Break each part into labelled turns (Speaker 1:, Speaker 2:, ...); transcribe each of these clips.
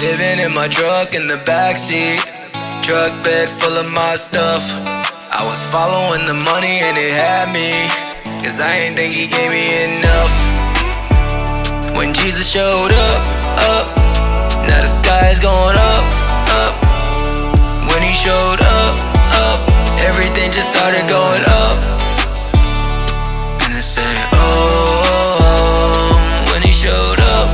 Speaker 1: Living in my truck in the backseat, truck bed full of my stuff. I was following the money and it had me, cause I ain't think he gave me enough. When Jesus showed up, now the sky's going up. When he showed up, everything just started going up. And I say, oh, when he showed up.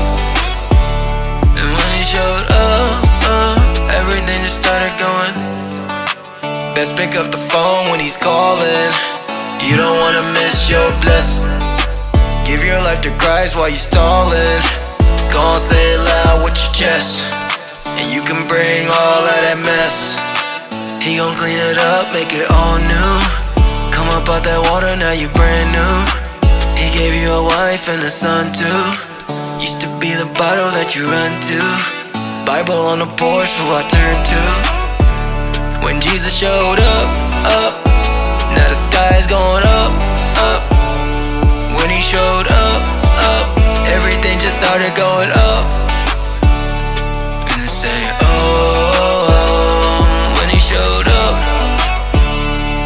Speaker 1: And when he showed up, everything just started going. Best pick up the phone when he's calling. You don't wanna miss your blessing. Give your life to Christ while you stalling. Go on, say it loud with your chest, and you can bring all of that mess. He gon' clean it up, make it all new. Come up out that water, now you brand new. He gave you a wife and a son too. Used to be the bottle that you run to. Bible on the porch, who I turn to. When Jesus showed up, now the sky's going up. When he showed up, everything just started going up. And I say, oh, when he showed up.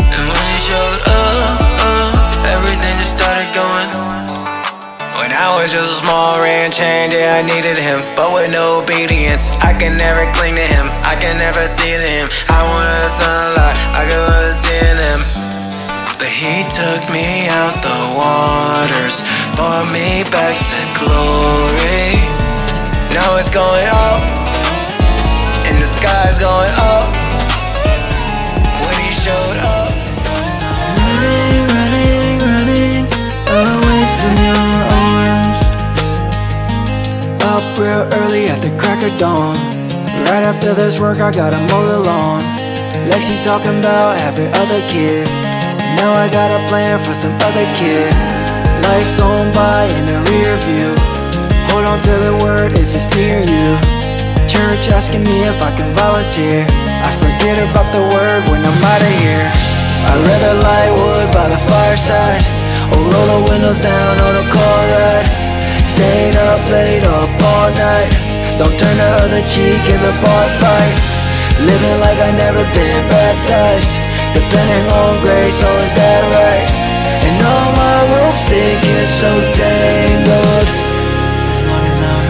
Speaker 1: And when he showed up, everything just started going. When I was just a small ranch hand, yeah, I needed him, but with no obedience, I can never cling to him, I can never see to him. I wanted a sunlight, I could wanna see in him. But he took me out the waters, brought me back to glory. Now it's going up, and the sky's going up. When he showed up,
Speaker 2: running away from your arms. Up real early at the crack of dawn. Right after this work I gotta mow the lawn. Lexi talking about having other kids. Now I got a plan for some other kids. Life going by in the rear view. Hold on to the word if it's near you. Church asking me if I can volunteer. I forget about the word when I'm out of here. I'd rather light wood by the fireside, or roll the windows down on a car ride. Staying up late up all night. Don't turn the other cheek in the bar fight. Living like I never been baptized. Depending on grace, oh is that right? And all my ropes they get so tangled. As long as I'm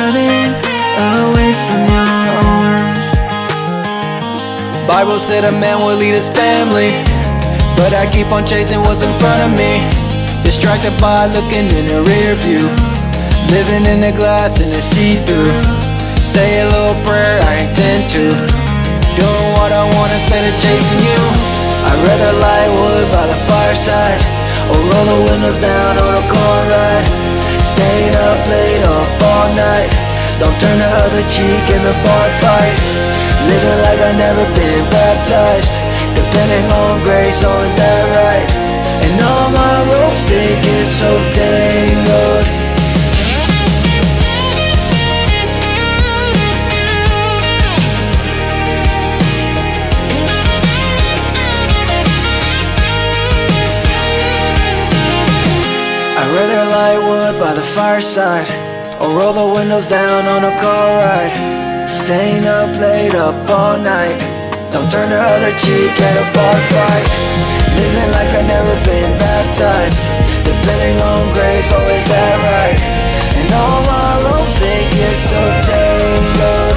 Speaker 2: running away from your arms. Bible said a man will lead his family, but I keep on chasing what's in front of me. Distracted by looking in the rear view. Living in the glass and the see-through. Say a little prayer, I intend to. Doing what I want instead of chasing you. I'd rather light wood by the fireside, or roll the windows down on a car ride. Staying up late up all night. Don't turn the other cheek in the bar fight. Living like I never been baptized. Depending on grace, oh is that right? And all my ropes they get so tangled. I'd rather light wood by the fireside, or roll the windows down on a car ride. Staying up late up all night. Don't turn the other cheek at a bar fight. Living like I never been baptized. Depending on grace, oh is that right? And all my ropes they get so tangled.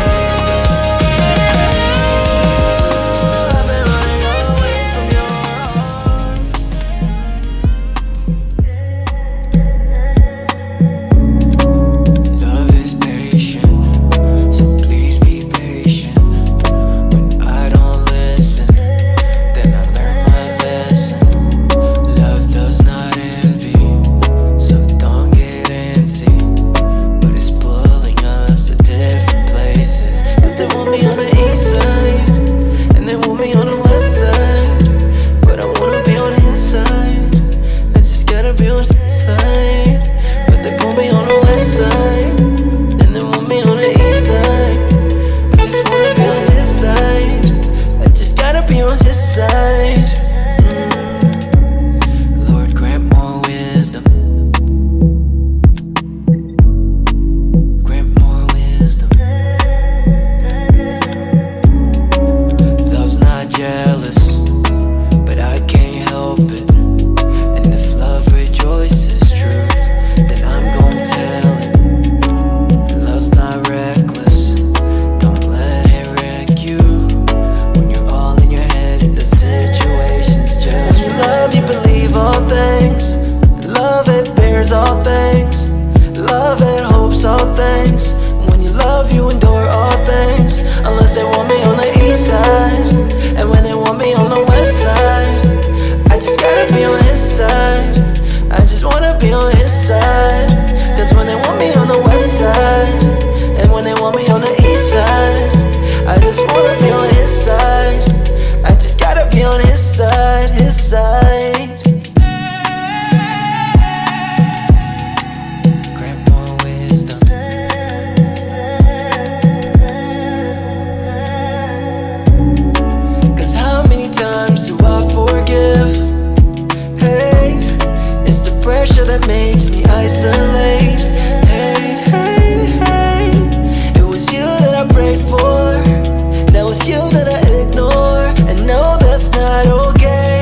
Speaker 2: it's you that I ignore, and no, that's not okay.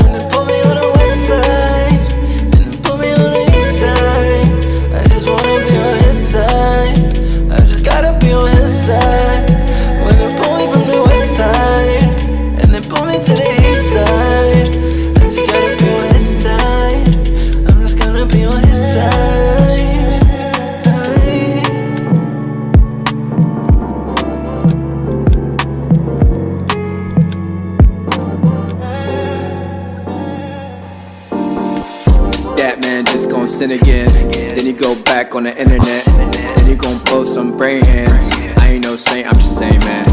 Speaker 2: When they put me on the west side, and they put me on the east side, I just wanna be on his side. I just gotta be on his side. When they pull me from the west side, and they pull me to the east side, I just gotta be on his side. I'm just gonna be on his side.
Speaker 3: That man just gon' sin again. Then he go back on the internet. Then he gon' post some brain hands. I ain't no saint, I'm just saying, man.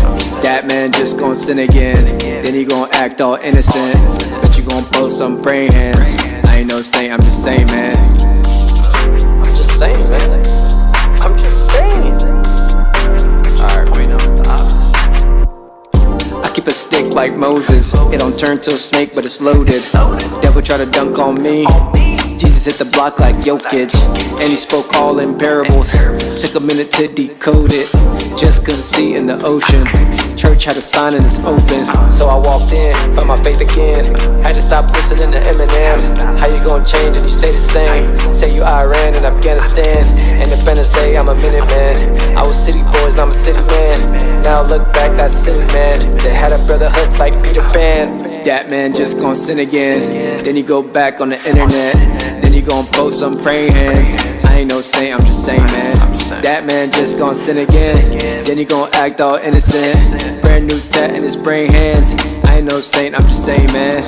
Speaker 3: That man just gon' sin again. Then he gon' act all innocent. But you gon' post some brain hands. I ain't no saint, I'm just saying, man. I'm just saying, man. I'm just saying. Alright, wait, no. I keep a stick like Moses. It don't turn to a snake, but it's loaded. Devil try to dunk on me. Jesus hit the block like Jokic, and he spoke all in parables. Took a minute to decode it, just couldn't see in the ocean. Church had a sign and it's open, so I walked in, found my faith again. Had to stop listening to Eminem. How you gonna change and you stay the same? Say you Iran and Afghanistan. Independence Day, I'm a minute man. I was city boys, I'm a city man. Now look back, that's silly man. They had a brotherhood like Peter Pan. That man just gon' sin again. Then he go back on the internet. Then he gon' post some praying hands. I ain't no saint, I'm just saying, man. That man just gon' sin again. Then he gon' act all innocent. Brand new tat in his brain hands. I ain't no saint, I'm just saying, man.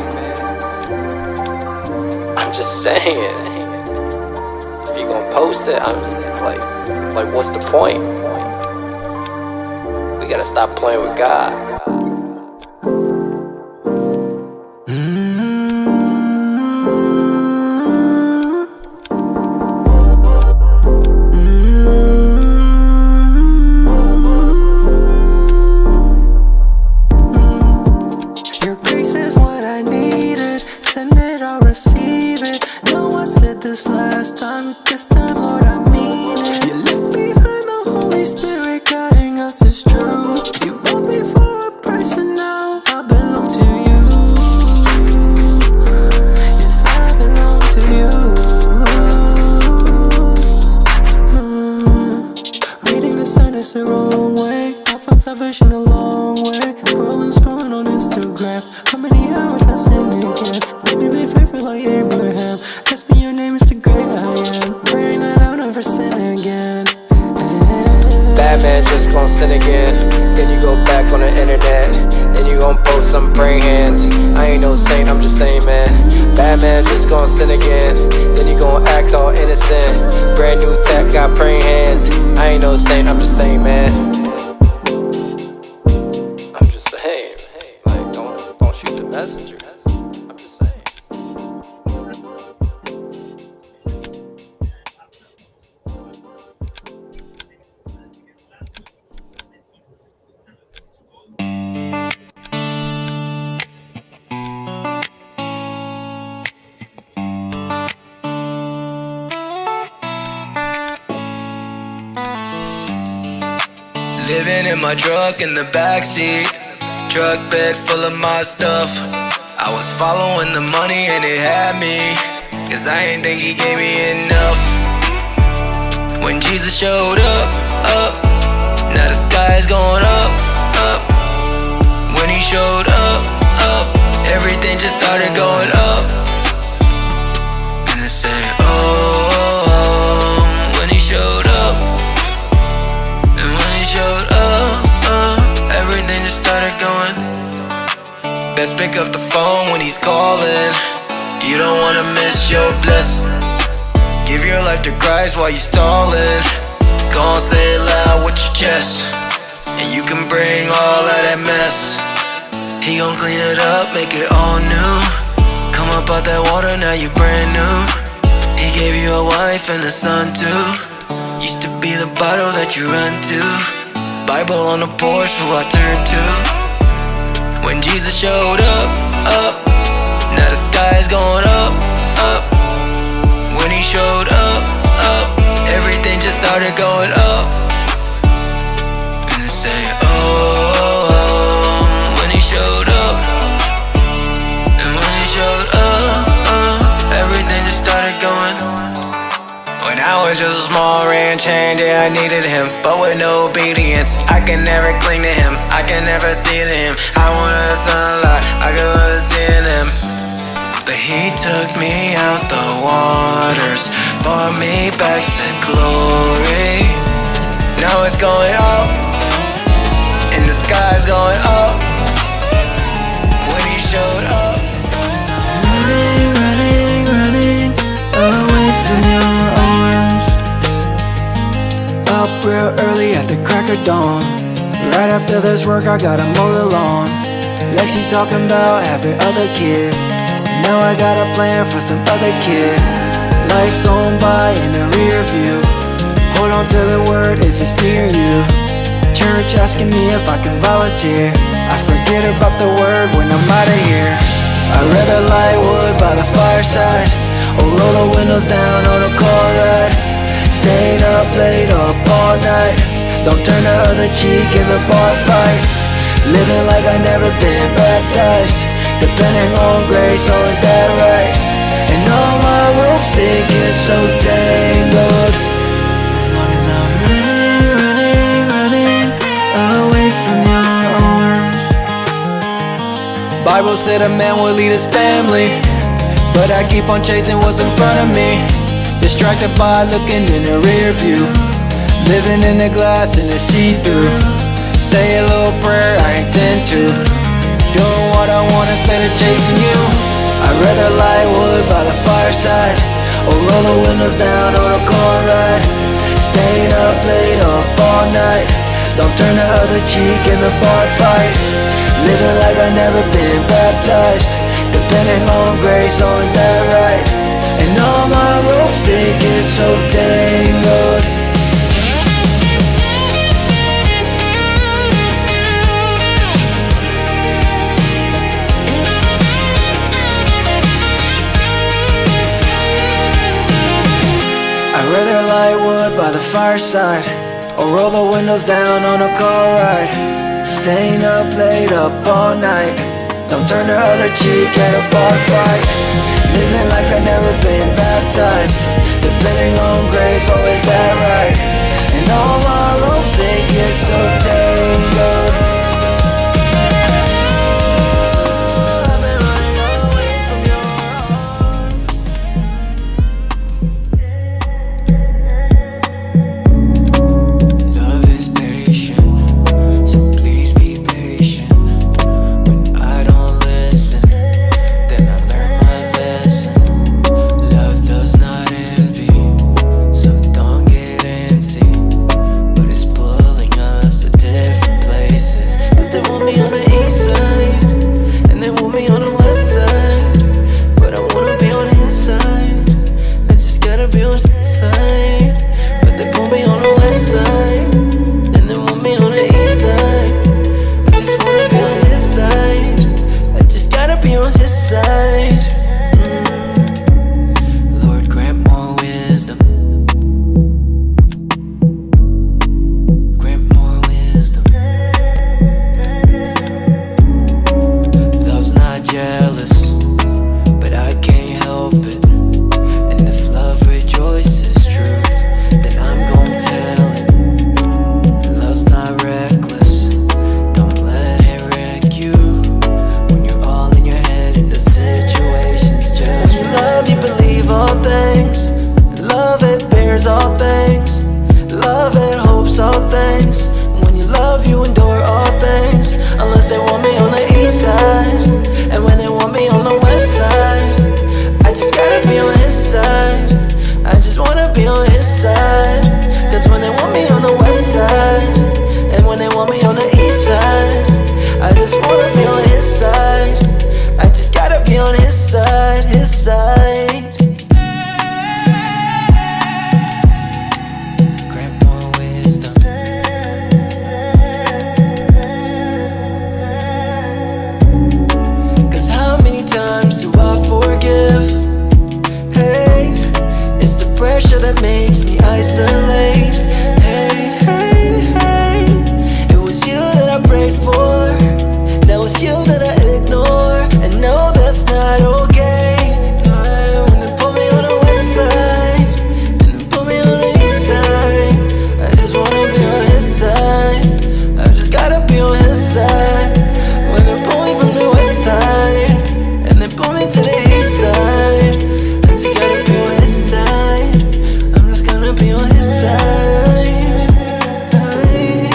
Speaker 3: I'm just saying. If you gon' post it, I'm like, what's the point? We gotta stop playing with God.
Speaker 2: This last time, but this time, Lord, I mean it. You left behind the Holy Spirit guiding us is true. You bought me for a price and now I belong to you. Yes, I belong to you. Reading the sign is the wrong way. I found salvation a long way. Scrolling on Instagram. How many hours I sin again? Maybe be faithful like Abraham. Ask me your name is the great I am. Praying that I'll never sin again.
Speaker 3: Bad man just gon' sin again. Then you go back on the internet. Then you gon' post some praying hands. I ain't no saint, I'm just saying, man. Bad man just gon' sin again. Then you gon' act all innocent. Brand new tech, got praying hands. I ain't no saint, I'm just saying, man. I'm just saying. Like, don't shoot the messenger. I'm just saying.
Speaker 1: Living in my truck in the backseat, truck bed full of my stuff. I was following the money and it had me, cause I ain't think he gave me enough. When Jesus showed up, now the sky's going up. When he showed up, everything just started going up. And I say, oh, when he showed up. And when he showed up, everything just started going. Best pick up the phone when he's calling. You don't wanna miss your blessing. Give your life to Christ while you stalling. Go on, say it loud with your chest, and you can bring all of that mess. He gon' clean it up, make it all new. Come up out that water, now you brand new. He gave you a wife and a son too. Used to be the bottle that you run to. Bible on the porch, who I turn to. When Jesus showed up, now the sky's going up. When he showed up, everything just started going up. And they say, oh, was just a small ranch hand, yeah, I needed him, but with no obedience. I can never cling to him, I can never see to him. I wanted the sunlight, I could really see in him. But he took me out the waters, brought me back to glory. Now it's going up, and the sky's going up. When he showed up,
Speaker 2: running, running, running away from your arms. Up real early at the crack of dawn. Right after this work, I gotta mow the lawn. Lexi talking about having other kids, and now I got a plan for some other kids. Life going by in the rear view. Hold on to the word if it's near you. Church asking me if I can volunteer. I forget about the word when I'm out of here. I'd rather light wood by the fireside, or roll the windows down on a car ride. Staying up late up all night, don't turn the other cheek in the bar fight. Living like I never been baptized, depending on grace, oh is that right? And all my ropes they get so tangled. As long as I'm running, running, running away from your arms. Bible said a man will lead his family, but I keep on chasing what's in front of me. Distracted by looking in the rear view, living in the glass and the see-through. Say a little prayer, I intend to, doing what I want instead of chasing you. I'd rather light wood by the fireside, or roll the windows down on a car ride. Staying up late up all night, don't turn the other cheek in the bar fight. Living like I never been baptized, depending on grace, oh is that right? And all my ropes they get so tangled. I'd rather light wood by the fireside, or roll the windows down on a car ride. Staying up late up all night, don't turn the other cheek at a bar fight. Living like I never been baptized, depending on grace, oh is that right? And all my ropes they get so tangled. I've been running away from your arms. Love is patient, so please be patient. When I don't listen, then I learn my lesson. Love does not envy, so don't get antsy, but it's pulling us to dead west side. When they pull me from the west side, and they pull me to the east side, I just gotta be on his side. I'm just gonna be on his side. Hey.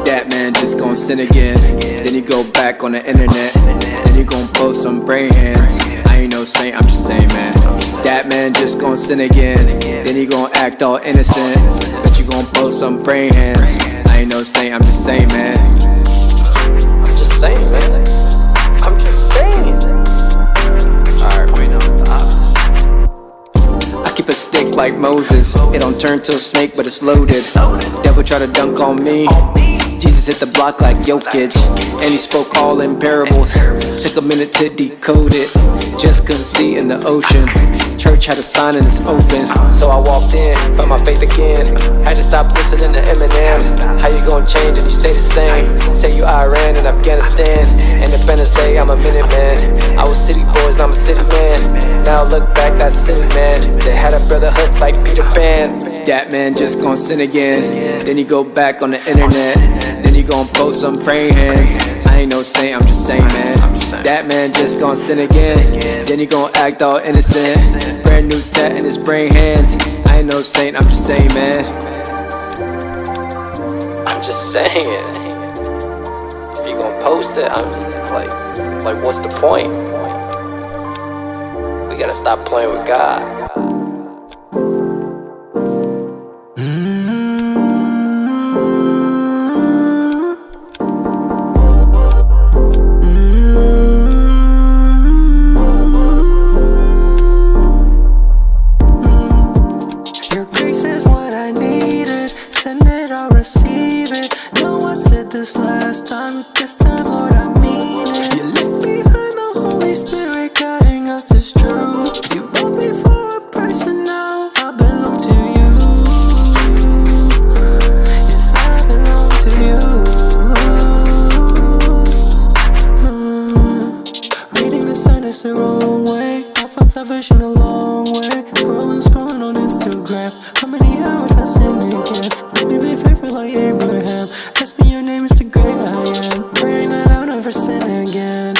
Speaker 3: That man just gon' sin again. Then he go back on the internet. Then he gon' post some brain hands. I ain't no saint, I'm just saying, man. That man just gon' sin again. Then he gon' act all innocent. But you gon' post some brain hands. I ain't no saint, I'm just saying, man. I'm just saying, man. I'm just saying. Alright, wait, no. I keep a stick like Moses. It don't turn to a snake, but it's loaded. Devil try to dunk on me. Jesus hit the block like Jokic, and he spoke all in parables. Took a minute to decode it, just couldn't see in the ocean. Church had a sign and it's open, so I walked in, found my faith again. Had to stop listening to Eminem. How you gonna change and you stay the same? Say you Iran and Afghanistan. Independence Day, I'm a minute man. I was city boys, I'm a city man. Now look back, that's city man. They had a brother hooked like Peter Pan. That man just gon' sin again. Then he go back on the internet. Then he gon' post some praying hands. I ain't no saint, I'm just saying, man. That man just gon' sin again. Then he gon' act all innocent. Brand new tat in his brain hands. I ain't no saint, I'm just saying, man. I'm just saying. If you gon' post it, I'm like, what's the point? We gotta stop playing with God.
Speaker 2: This last time, but this time, Lord, I mean it. You left behind the Holy Spirit guiding us is true. You bought me for a price and now I belong to you. Yes, I belong to you. Reading the sign is the wrong way. I found salvation a long way. Scrolling on Instagram. How many hours I sin again? Let me be faithful like Abraham. Ask me your name is the great I am. Praying that I'll never sin again.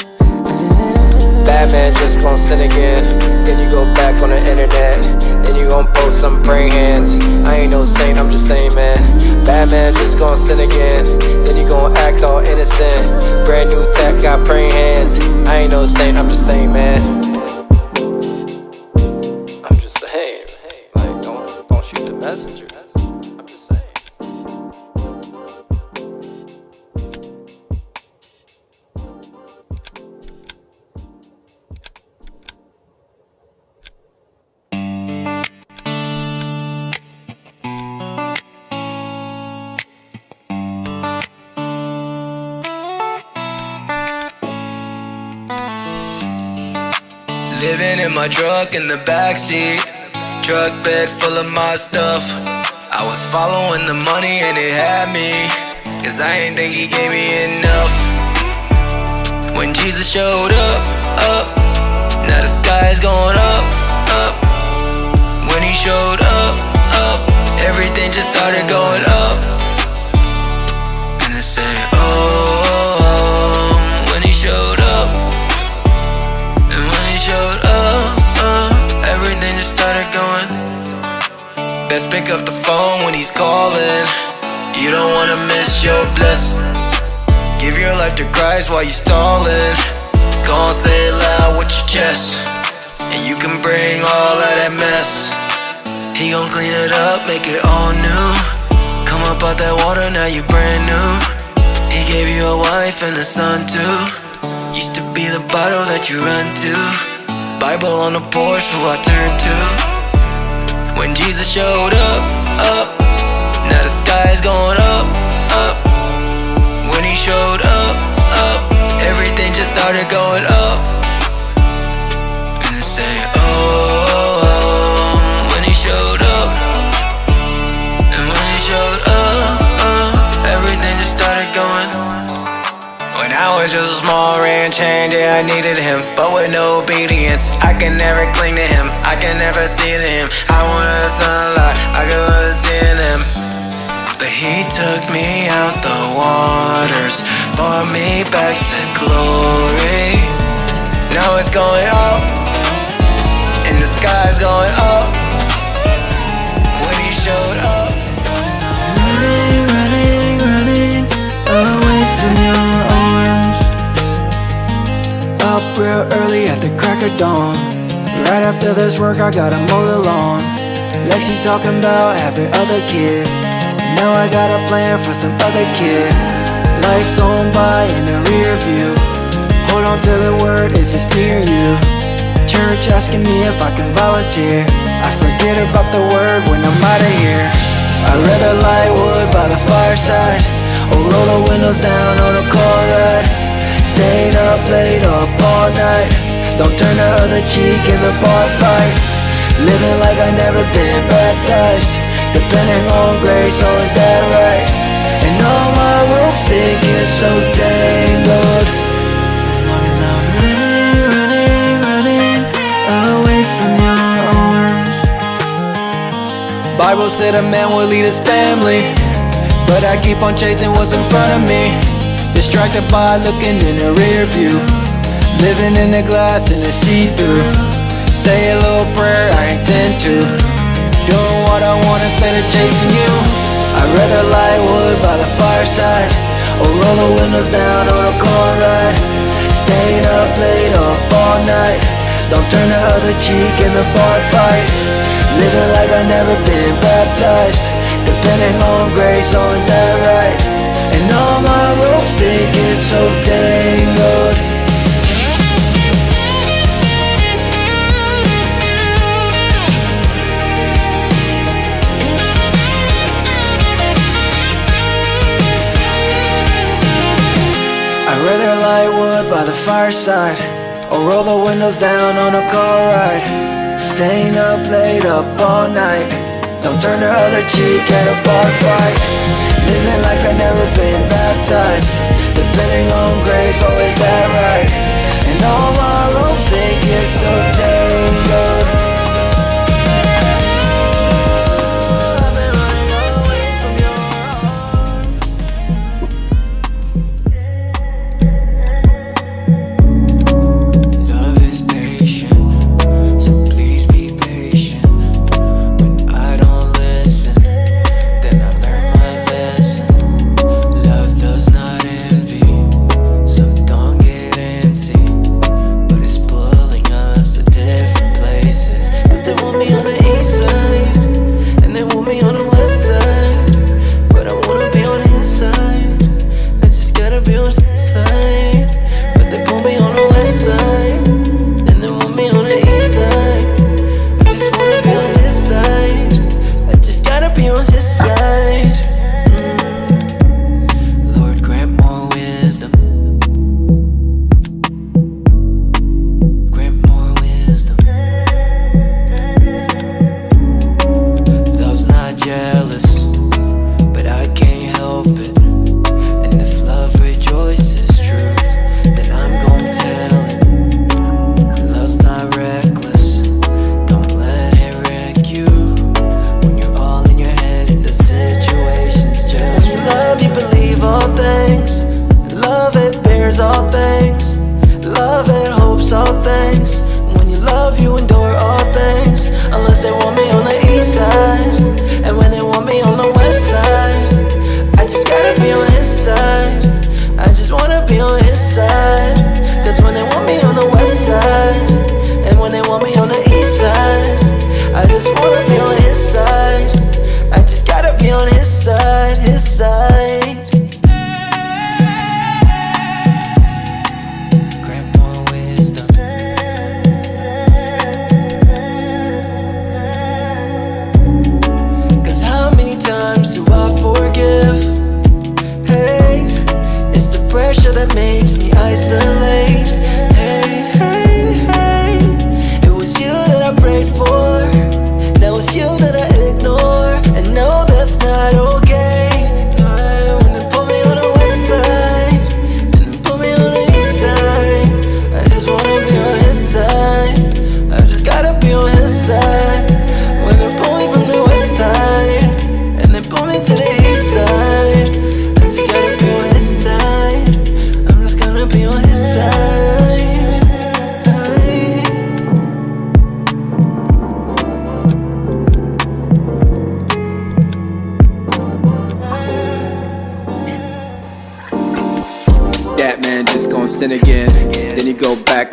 Speaker 3: That man just gon' sin again. Then you go back on the internet. Then you gon' post some praying hands. I ain't no saint, I'm just saying, man. Bad man just gon' sin again. Then you gon' act all innocent. Brand new tech, got praying hands. I ain't no saint, I'm just saying, man. I'm just saying. Like, don't shoot the messenger. I'm just saying.
Speaker 1: Living in my truck in the backseat, truck bed full of my stuff. I was following the money and it had me, cause I ain't think he gave me enough. When Jesus showed up, now the sky's going up. When he showed up, everything just started going up. And they say, oh, when he showed up. And when he showed up, everything just started going. Best pick up the phone when he's calling. You don't wanna miss your blessing. Give your life to Christ while you stalling. Go on, say it loud with your chest, and you can bring all of that mess. He gon' clean it up, make it all new. Come up out that water, now you brand new. He gave you a wife and a son too. Used to be the bottle that you run to. Bible on the porch, who I turn to. When Jesus showed up, now the sky's going up. When he showed up, everything just started going up. And they say, oh, when he showed up. And when he showed up, everything just started going. When I was just a small ring chain, yeah, I needed him, but with no obedience. I can never cling to him, I can never see to him. I wanted the sunlight, I could really see in him. But he took me out the waters, brought me back to glory. Now it's going up, and the sky's going up. When he showed up,
Speaker 2: running, running, running away from your arms. Up real early at the crack of dawn. Right after this work, I gotta mow the lawn. Lexi talking about having other kids, and now I got a plan for some other kids. Life going by in the rear view. Hold on to the word if it's near you. Church asking me if I can volunteer. I forget about the word when I'm out of here. I'd rather lie wood by the fireside, or roll the windows down on a car ride. Staying up late up all night, don't turn the other cheek in the bar fight. Living like I never been baptized, depending on grace, oh is that right? And all my ropes they get so tangled. As long as I'm running, running, running away from your arms. Bible said a man will lead his family, but I keep on chasing what's in front of me. Distracted by looking in the rear view, living in the glass and the see-through. Say a little prayer, I intend to, doing what I want instead of chasing you. I'd rather lie wood by the fireside, or roll the windows down on a car ride. Staying up late up all night, don't turn the other cheek in the bar fight. Living like I never been baptized, depending on grace, oh is that right? And all my ropes they get so tangled. I'd rather lie wood by the fireside, or roll the windows down on a car ride. Staying up late up all night, don't turn the other cheek at a bar fight. Living like I never been baptized, depending on grace, oh is that right? And all my ropes they get so tangled. I've been running away from your arms. Love is patient, so please be patient. When I don't listen, then I learn my lesson. Love does not envy, so don't get antsy, but it's pulling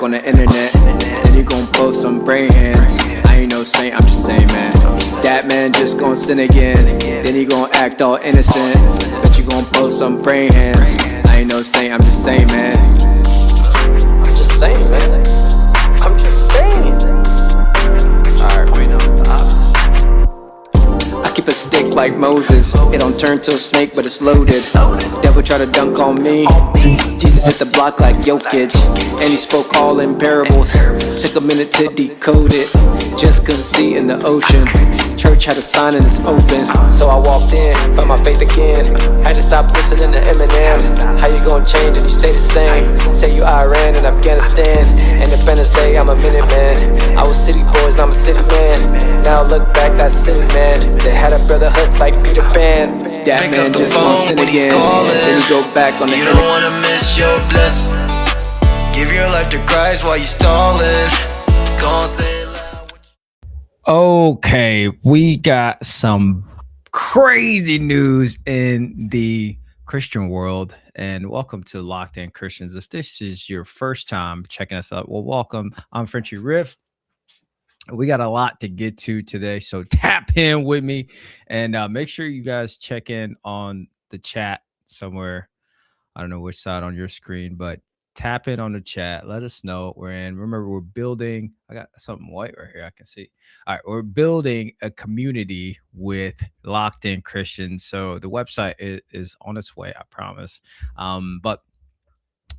Speaker 3: on the internet. Then he gon' post some brain hands. I ain't no saint, I'm just saying, man. That man just gon' sin again. Then he gon' act all innocent. But you gon' post some brain hands. I ain't no saint, I'm just saying, man. I'm just saying, man. I'm just saying. Alright, wait, no. I keep a stick like Moses. It don't turn to a snake, but it's loaded. Devil try to dunk on me. Jesus hit the block like Jokic. And he spoke all in parables. Took a minute to decode it. Just couldn't see in the ocean. Church had a sign and it's open. So I walked in, found my faith again. Had to stop listening to Eminem. How you gonna change and you stay the same? Say you Iran and Afghanistan. Independence Day, I'm a minute man. I was city boys, I'm a city man. Now look back, that's city man. They had a brotherhood like Peter Pan. That
Speaker 1: Pick
Speaker 3: man
Speaker 1: up the
Speaker 3: just gon'
Speaker 1: phone
Speaker 3: sin
Speaker 1: when he's
Speaker 3: again.
Speaker 1: calling.
Speaker 3: Then he go back on the
Speaker 1: You don't wanna miss your blessing. Give your life to Christ while you stalling. Gon' say it loud.
Speaker 4: Okay, we got some crazy news in the Christian world, and welcome to Locked In Christians. If this is your first time checking us out, well, welcome. I'm Frenchy Riff. We got a lot to get to today, so tap in with me and make sure you guys check in on the chat somewhere. I don't know which side on your screen, but tap in on the chat. Let us know what we're in. Remember, we're building. I got something white right here. I can see. All right, we're building a community with Locked In Christians. So the website is on its way. I promise. But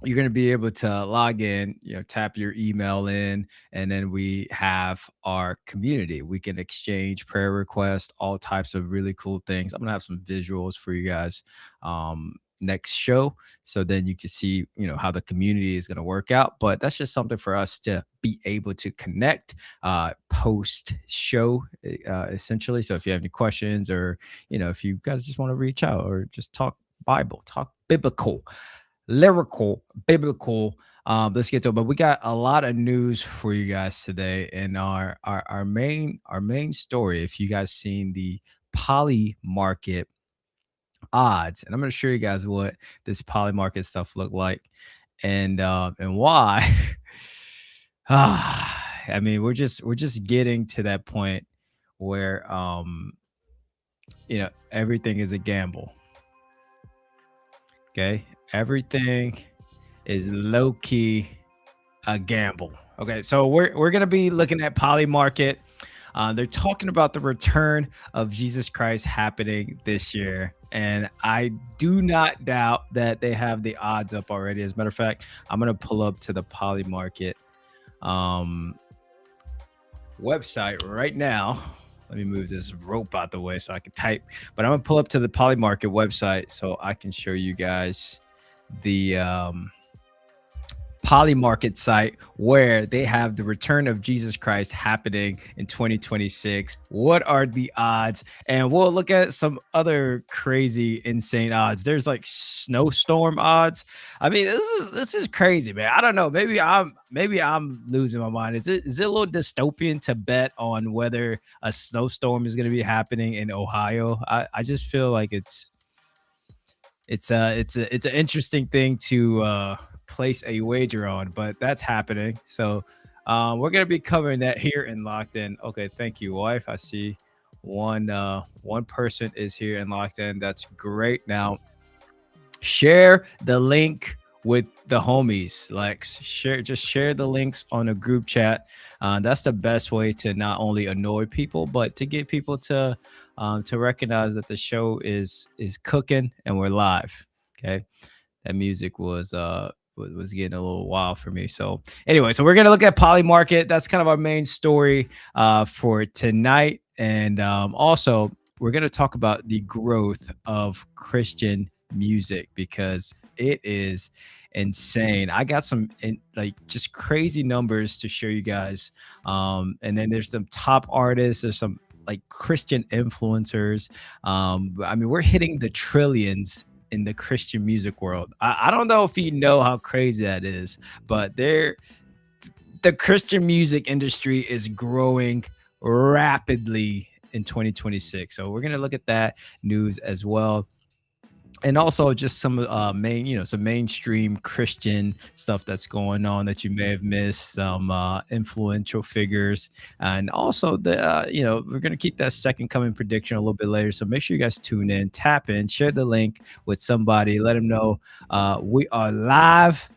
Speaker 4: you're going to be able to log in, tap your email in, and then we have our community. We can exchange prayer requests, all types of really cool things. I'm going to have some visuals for you guys next show, so then you can see how the community is going to work out. But that's just something for us to be able to connect post show essentially. So if you have any questions, or if you guys just want to reach out or just talk Bible, talk biblical, lyrical, biblical, let's get to it. But we got a lot of news for you guys today, and our main story, if you guys seen the Polymarket odds, and I'm going to show you guys what this Polymarket stuff look like and why. I mean, we're just getting to that point where everything is a gamble. Okay, everything is low-key a gamble. Okay, so we're gonna be looking at Polymarket. They're talking about the return of Jesus Christ happening this year, and I do not doubt that they have the odds up already. As a matter of fact, I'm gonna pull up to the Polymarket website right now. Let me move this rope out the way so I can type. But I'm gonna pull up to the Polymarket website so I can show you guys the Polymarket site where they have the return of Jesus Christ happening in 2026. What are the odds? And we'll look at some other crazy, insane odds. There's like snowstorm odds. I mean, this is crazy, man. I don't know. Maybe I'm losing my mind. Is it a little dystopian to bet on whether a snowstorm is going to be happening in Ohio? I just feel like it's an interesting thing to place a wager on, but that's happening. So we're gonna be covering that here in Locked In. Okay, thank you, wife. I see one person is here in Locked In. That's great. Now share the link with the homies. Share the links on a group chat. That's the best way to not only annoy people, but to get people to recognize that the show is cooking and we're live. Okay, that music was getting a little wild for me. So anyway, so we're gonna look at Polymarket. That's kind of our main story for tonight, and also we're gonna talk about the growth of Christian music because it is insane. I got some just crazy numbers to show you guys, and then there's some top artists. There's some like Christian influencers. I mean, we're hitting the trillions in the Christian music world. I don't know if you know how crazy that is, but the Christian music industry is growing rapidly in 2026. So we're going to look at that news as well. and also just some main, some mainstream Christian stuff that's going on that you may have missed, some influential figures, and also we're gonna keep that second coming prediction a little bit later. So make sure you guys tune in, tap in, share the link with somebody, let them know we are live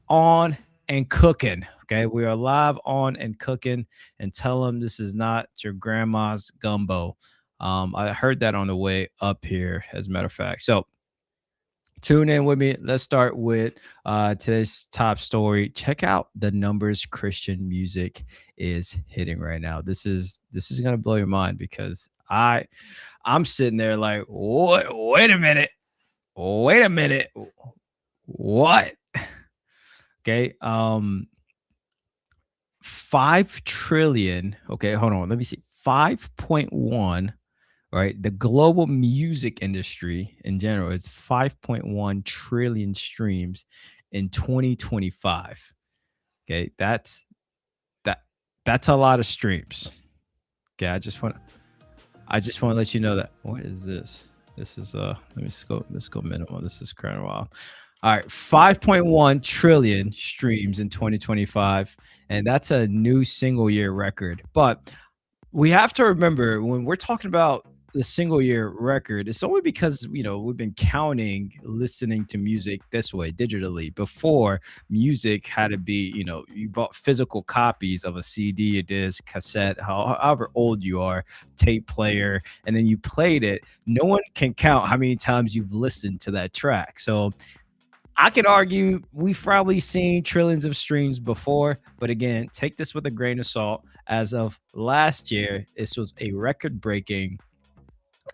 Speaker 4: on and cooking. Okay, we are live on and cooking, and tell them this is not your grandma's gumbo. I heard that on the way up here, as a matter of fact. So tune in with me. Let's start with today's top story. Check out the numbers Christian music is hitting right now. This is gonna blow your mind because I'm sitting there like, what? Wait a minute, what? Okay, 5 trillion. Okay, hold on. Let me see. 5.1, right? The global music industry in general is 5.1 trillion streams in 2025. Okay, that that's a lot of streams. Okay, I just want to let you know that. What is this? This is let's go minimum. This is kind of wild. All right, 5.1 trillion streams in 2025, and that's a new single year record. But we have to remember when we're talking about the single year record, it's only because we've been counting listening to music this way digitally. Before, music had to be, you bought physical copies of a CD, a disc, cassette, however old you are, tape player, and then you played it. No one can count how many times you've listened to that track. So I could argue we've probably seen trillions of streams before, but again, take this with a grain of salt. As of last year, this was a record breaking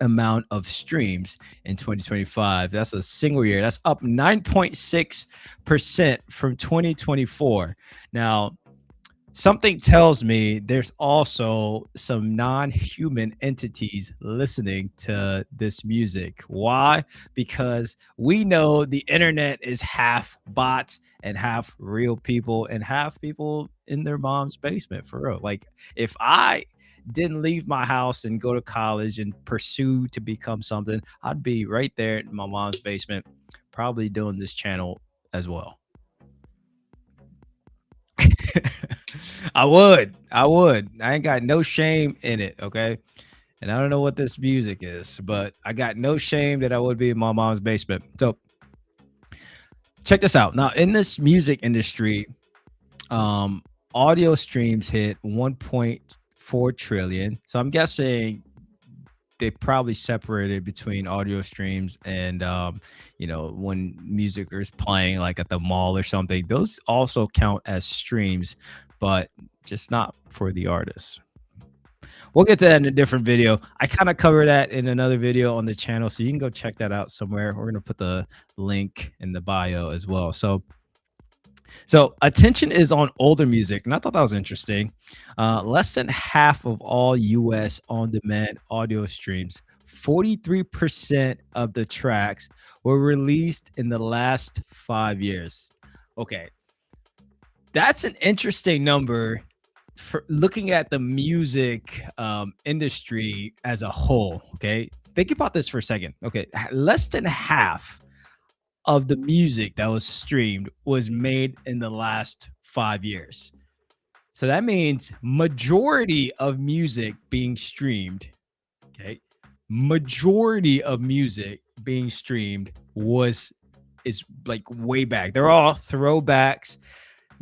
Speaker 4: amount of streams in 2025. That's a single year. That's up 9.6% from 2024. Now, something tells me there's also some non-human entities listening to this music. Why? Because we know the internet is half bots and half real people and half people in their mom's basement, for real. Like, if I didn't leave my house and go to college and pursue to become something, I'd be right there in my mom's basement, probably doing this channel as well. I would. I would. I ain't got no shame in it, okay? And I don't know what this music is, but I got no shame that I would be in my mom's basement. So check this out. Now, in this music industry, audio streams hit 1.4 trillion. So I'm guessing they probably separated between audio streams and when music is playing like at the mall or something. Those also count as streams, but just not for the artists. We'll get to that in a different video. I kind of cover that in another video on the channel, so you can go check that out somewhere. We're gonna put the link in the bio as well. So attention is on older music, and I thought that was interesting. Less than half of all US on-demand audio streams, 43% of the tracks were released in the last 5 years. Okay, that's an interesting number for looking at the music industry as a whole. Okay, think about this for a second. Okay, less than half of the music that was streamed was made in the last 5 years. So that means majority of music being streamed, okay? Majority of music being streamed is like way back. They're all throwbacks.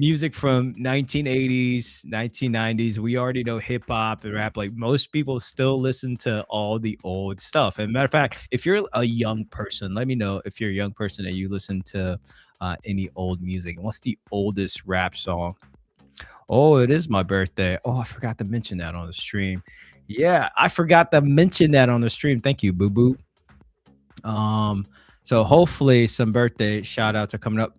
Speaker 4: Music from 1980s, 1990s. We already know hip hop and rap. Like, most people still listen to all the old stuff. And matter of fact, if you're a young person, let me know if you're a young person and you listen to any old music. And what's the oldest rap song? Oh, it is my birthday. Oh, I forgot to mention that on the stream. Yeah, I forgot to mention that on the stream. Thank you, boo boo. So hopefully some birthday shout outs are coming up.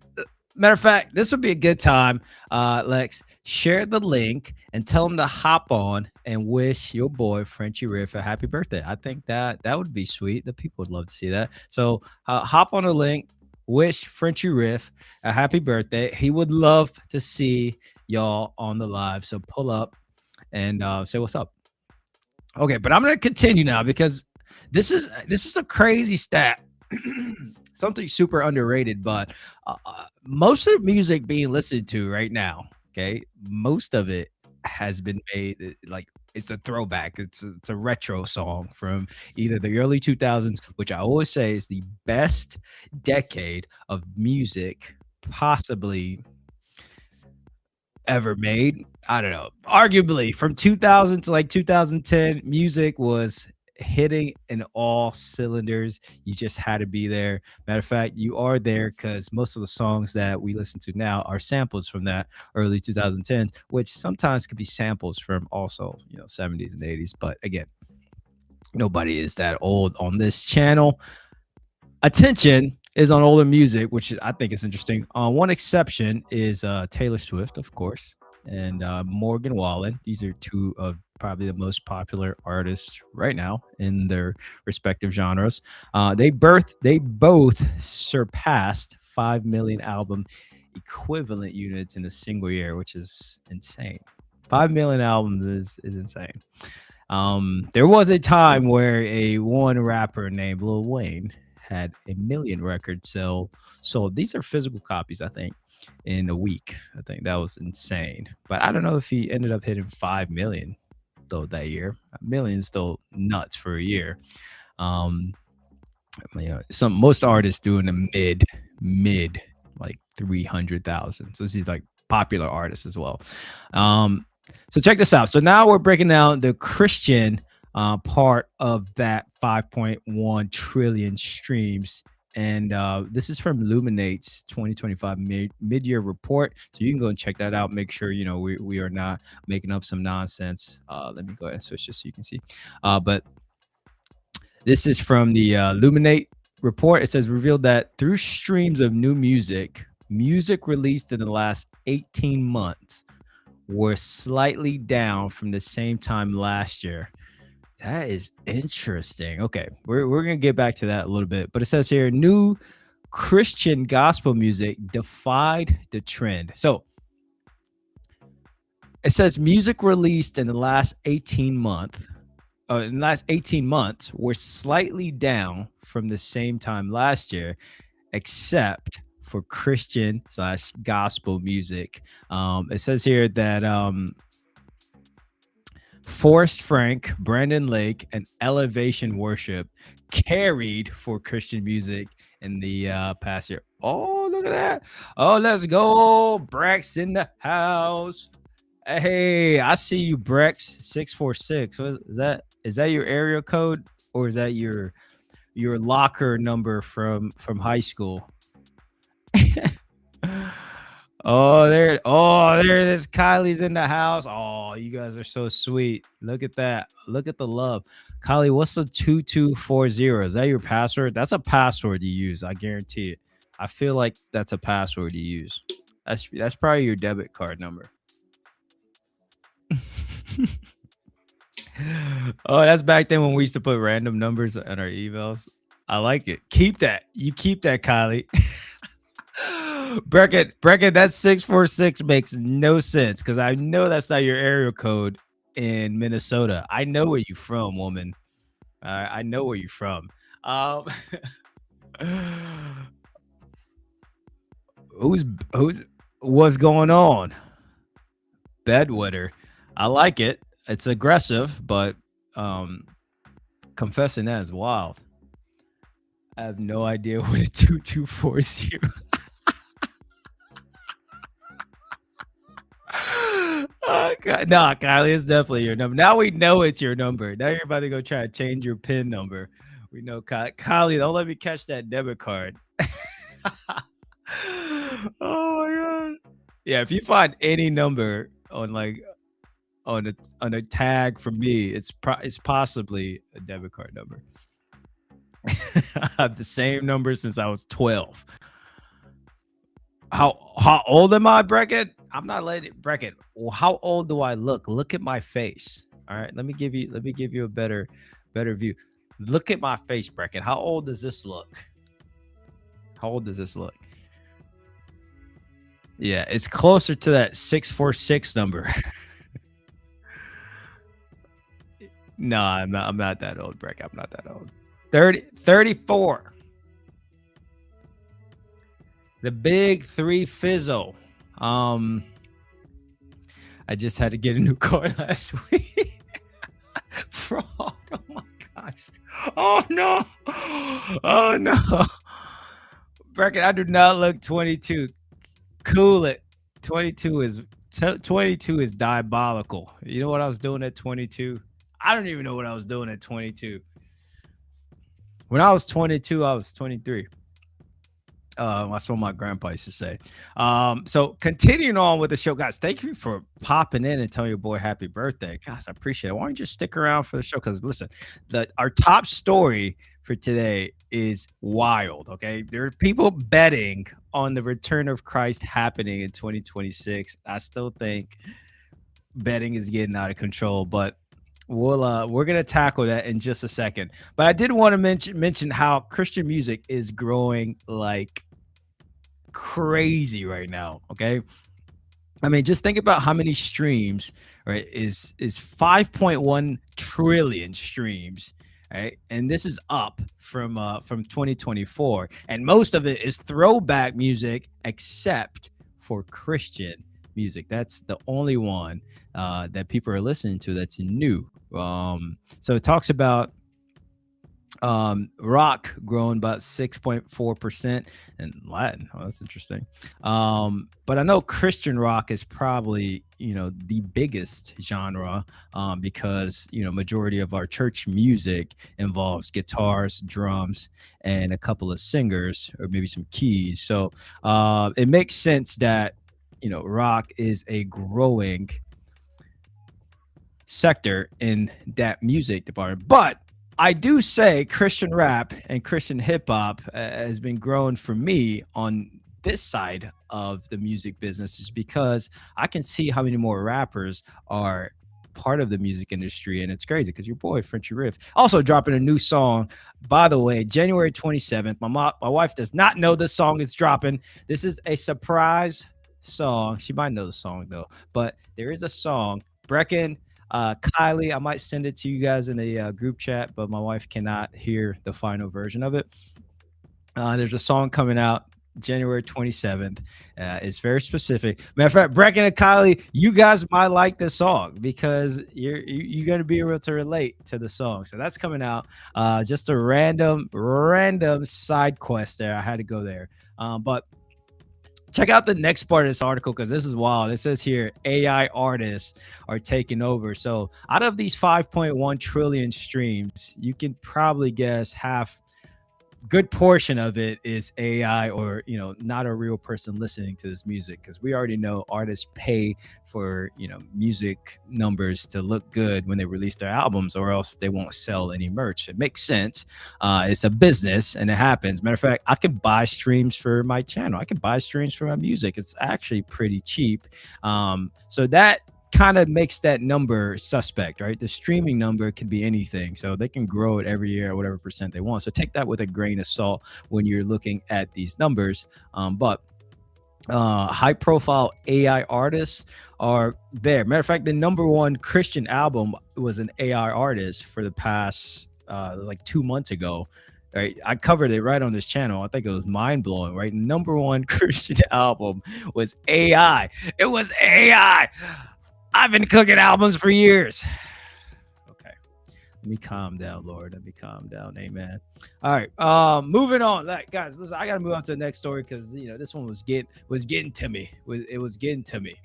Speaker 4: Matter of fact, this would be a good time. Lex, share the link and tell them to hop on and wish your boy Frenchie Riff a happy birthday. I think that would be sweet. The people would love to see that. So hop on the link, wish Frenchie Riff a happy birthday. He would love to see y'all on the live. So pull up and say what's up. Okay, but I'm gonna continue now because this is a crazy stat. something super underrated, but most of the music being listened to right now, okay, most of it has been made like it's a throwback. It's a retro song from either the early 2000s, which I always say is the best decade of music possibly ever made. I don't know. Arguably from 2000 to like 2010, music was hitting in all cylinders. You just had to be there. Matter of fact, you are there because most of the songs that we listen to now are samples from that early 2010s, which sometimes could be samples from also, 70s and 80s. But again, nobody is that old on this channel. Attention is on older music, which I think is interesting. One exception is Taylor Swift, of course, and Morgan Wallen. These are two of probably the most popular artists right now in their respective genres. They both surpassed 5 million album equivalent units in a single year, which is insane. 5 million albums is insane. There was a time where a one rapper named Lil Wayne had a million records sold. These are physical copies, I think, in a week. I think that was insane. But I don't know if he ended up hitting 5 million though that year. A million is still nuts for a year. Um, most artists doing a mid like 300,000. So this is like popular artists as well. So check this out. So now we're breaking down the Christian part of that 5.1 trillion streams. And this is from Luminate's 2025 mid-year report. So you can go and check that out. Make sure, we are not making up some nonsense. Let me go ahead and switch this so you can see. But this is from the Luminate report. It says revealed that through streams of new music released in the last 18 months were slightly down from the same time last year. That is interesting. Okay, we're gonna get back to that a little bit, but it says here new Christian gospel music defied the trend. So it says music released in the last 18 months were slightly down from the same time last year, except for Christian / gospel music. It says here that Forrest Frank, Brandon Lake, and Elevation Worship carried for Christian music in the past year. Oh, look at that. Oh, let's go. Brex in the house. Hey, I see you, Brex 646. What is that? Is that your area code or is that your locker number from high school? There it is. Kylie's in the house. Oh, you guys are so sweet. Look at that. Look at the love. Kylie, what's the 2240? Is that your password? That's a password you use. I guarantee it. I feel like that's a password you use. That's probably your debit card number. Oh, that's back then when we used to put random numbers on our emails. I like it. Keep that. You keep that, Kylie. Brecken, that 646 makes no sense because I know that's not your area code in Minnesota. I know where you're from, woman. I know where you're from. What's going on? Bedwetter. I like it. It's aggressive, but confessing that is wild. I have no idea what a 2240. God. No, Kylie, it's definitely your number. Now we know it's your number. Now you're about to go try to change your PIN number. We know, Kylie, don't let me catch that debit card. Oh my god. Yeah, if you find any number on a tag from me, it's possibly a debit card number. I have the same number since I was 12. How old am I, Brecken? I'm not letting it, Brecken. Well, how old do I look? Look at my face. All right, let me give you a better view. Look at my face, Brecken. How old does this look? How old does this look? Yeah, it's closer to that 646 number. No, I'm not that old, Breck. I'm not that old. 34. The big three fizzle. Um, I just had to get a new car last week. Fraud. Oh my gosh. Oh no. Oh no. Bracket, I do not look 22. Cool it. 22 is diabolical. You know what I was doing at 22? I don't even know what I was doing at 22. When I was 22, I was 23. That's what my grandpa used to say. So continuing on with the show, guys, thank you for popping in and telling your boy happy birthday. Guys, I appreciate it. Why don't you just stick around for the show? Because listen, our top story for today is wild. Okay, there are people betting on the return of Christ happening in 2026. I still think betting is getting out of control, but we're gonna tackle that in just a second. But I did want to mention how Christian music is growing like crazy right now. Okay, I mean, just think about how many streams, right? Is 5.1 trillion streams, right? And this is up from 2024, and most of it is throwback music, except for Christian music. That's the only one that people are listening to that's new. So it talks about rock growing about 6.4% and Latin. Oh, that's interesting. But I know Christian rock is probably, the biggest genre, because, majority of our church music involves guitars, drums, and a couple of singers or maybe some keys. So it makes sense that, rock is a growing sector in that music department. But I do say Christian rap and Christian hip hop has been growing for me on this side of the music business, is because I can see how many more rappers are part of the music industry, and it's crazy because your boy Frenchy Riff also dropping a new song. By the way, January 27th. My wife does not know this song is dropping. This is a surprise song. She might know the song though, but there is a song. Brecken, Kylie, I might send it to you guys in a group chat, but my wife cannot hear the final version of it. There's a song coming out January 27th. It's very specific. Matter of fact, Brecken and Kylie, you guys might like this song because you're going to be able to relate to the song. So that's coming out. Just a random side quest there. I had to go there. But check out the next part of this article because this is wild. It says here AI artists are taking over. So out of these 5.1 trillion streams, you can probably guess good portion of it is AI, or not a real person listening to this music, because we already know artists pay for music numbers to look good when they release their albums, or else they won't sell any merch. It makes sense. It's a business and it happens. Matter of fact, I can buy streams for my channel. I can buy streams for my music. It's actually pretty cheap. So that kind of makes that number suspect, right? The streaming number could be anything, so they can grow it every year at whatever percent they want. So take that with a grain of salt when you're looking at these numbers. But high profile AI artists are there. Matter of fact, the number one Christian album was an AI artist for the past like 2 months ago. Right, I covered it right on this channel. I think it was mind blowing. Right, number one Christian album was AI. It was AI. I've been cooking albums for years. Okay. Let me calm down, Lord. Let me calm down. Amen. All right. Moving on. Guys, listen, I gotta move on to the next story because this one was getting to me. It was getting to me.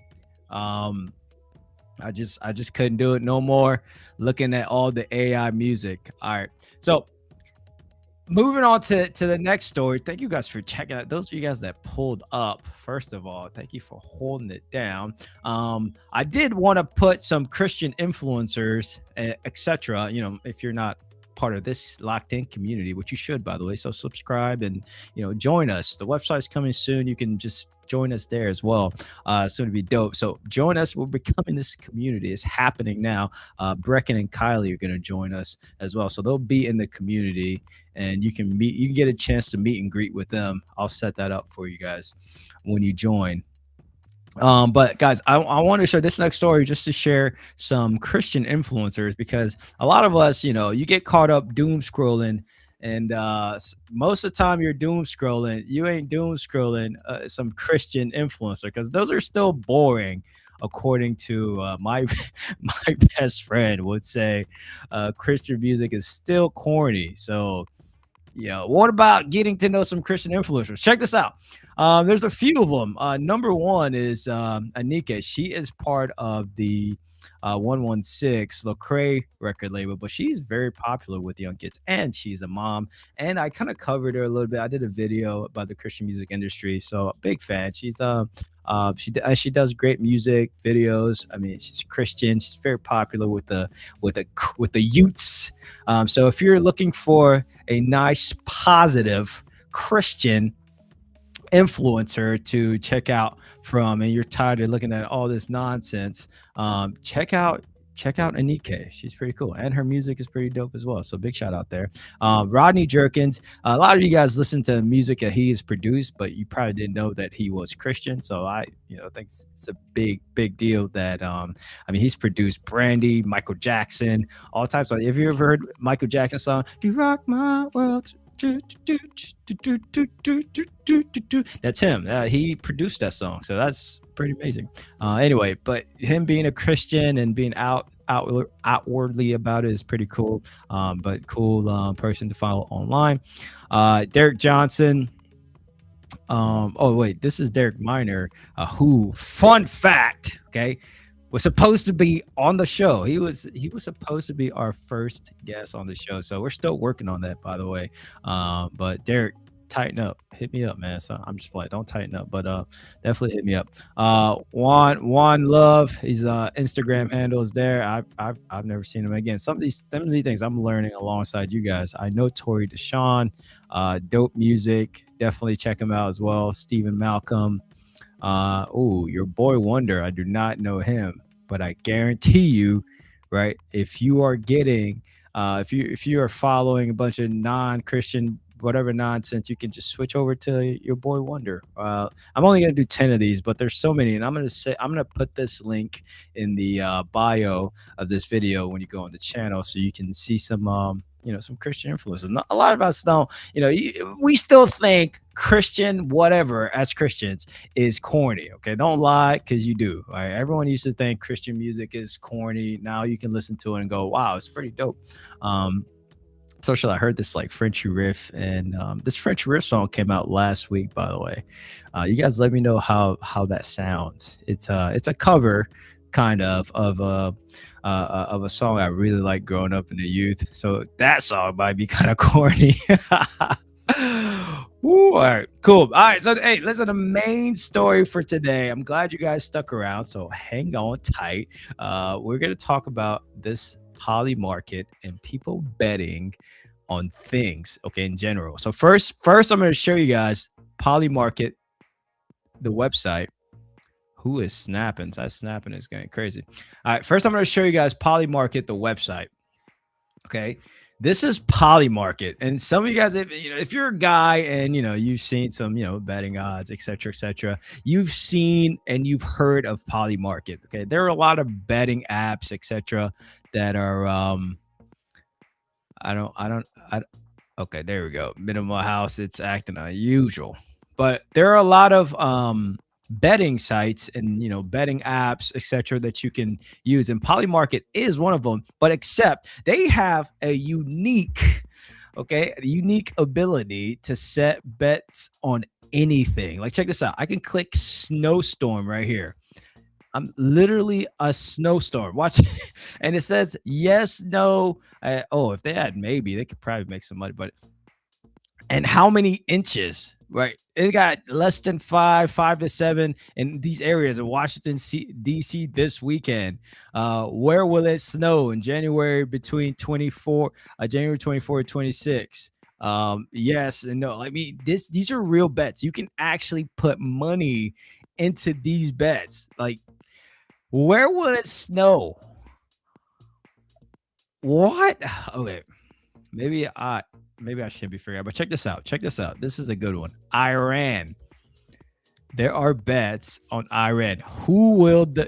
Speaker 4: I just couldn't do it no more. Looking at all the AI music. All right. So moving on to the next story. Thank you guys for checking out. Those of you guys that pulled up, first of all, thank you for holding it down. I did want to put some Christian influencers, etc. If you're not part of this locked in community, which you should, by the way, so subscribe and join us. The website's coming soon. You can just join us there as well. Soon to be dope. So join us. We're becoming this community. It's happening now. Brecken and Kylie are going to join us as well, so they'll be in the community and you can get a chance to meet and greet with them. I'll set that up for you guys when you join. But guys, I want to show this next story just to share some Christian influencers, because a lot of us, you get caught up doom scrolling And most of the time you're doom scrolling, you ain't doom scrolling some Christian influencer, because those are still boring. According to my my best friend would say, Christian music is still corny. So what about getting to know some Christian influencers? Check this out. There's a few of them. Number one is Anika. She is part of the 116 Lecrae record label, but she's very popular with young kids, and she's a mom. And I kind of covered her a little bit. I did a video about the Christian music industry, so big fan. She does great music videos. I mean, she's Christian. She's very popular with the youths. So if you're looking for a nice, positive Christian influencer to check out from, and you're tired of looking at all this nonsense, check out Anike. She's pretty cool, and her music is pretty dope as well. So big shout out there. Rodney Jerkins. A lot of you guys listen to music that he has produced, but you probably didn't know that he was Christian. So I think it's a big deal that he's produced Brandy, Michael Jackson, all types of. Have you ever heard Michael Jackson song? You rock my world. That's him. He produced that song, so that's pretty amazing. Anyway, but him being a Christian and being outwardly about it is pretty cool. But cool person to follow online. Derek Johnson. This is Derek Minor, who, fun fact, okay, was supposed to be on the show. He was supposed to be our first guest on the show. So we're still working on that, by the way. But Derek, tighten up. Hit me up, man. So I'm just playing. Don't tighten up, but definitely hit me up. Juan Love, his Instagram handle is there. I've never seen him again. Some of these things I'm learning alongside you guys. I know Tori Deshawn, dope music. Definitely check him out as well. Stephen Malcolm. Your boy Wonder. I do not know him, but I guarantee you, right? If you are getting, if you are following a bunch of non-Christian whatever nonsense, you can just switch over to your boy Wonder. I'm only gonna do 10 of these, but there's so many, and I'm gonna put this link in the bio of this video when you go on the channel, so you can see some some Christian influences. Not, a lot of us don't, we still think Christian whatever as Christians is corny. Okay, don't lie, because you do. Right? Everyone used to think Christian music is corny. Now you can listen to it and go, wow, it's pretty dope. Social, I heard this like Frenchy riff, and this French riff song came out last week, by the way. You guys let me know how that sounds. It's a cover kind of a song I really like growing up in the youth. So that song might be kind of corny. Ooh, all right, cool. All right, so hey, listen, the main story for today. I'm glad you guys stuck around, so hang on tight. We're gonna talk about this Polymarket and people betting on things, okay, in general. So first I'm going to show you guys Polymarket, the website. Who is snapping? That snapping is going crazy. All right, first I'm going to show you guys Polymarket, the website. Okay, this is Polymarket, and some of you guys, if you're a guy and you've seen some betting odds, etc., you've seen and you've heard of Polymarket. Okay, there are a lot of betting apps, etc., that are okay, there we go. Minimal House, it's acting unusual, but there are a lot of betting sites and betting apps, etc., that you can use, and Polymarket is one of them. But except they have a unique ability to set bets on anything. Like, check this out. I can click snowstorm right here. I'm literally a snowstorm. Watch, and it says yes, no. If they had maybe, they could probably make some money, but and how many inches? Right, it got less than 5 to 7 in these areas of Washington D.C. this weekend. Where will it snow in January between January 24 and 26? Yes and no. I mean, these are real bets. You can actually put money into these bets. Like, where will it snow? What? Okay, maybe I shouldn't be figuring out, but check this out. This is a good one. Iran. There are bets on Iran.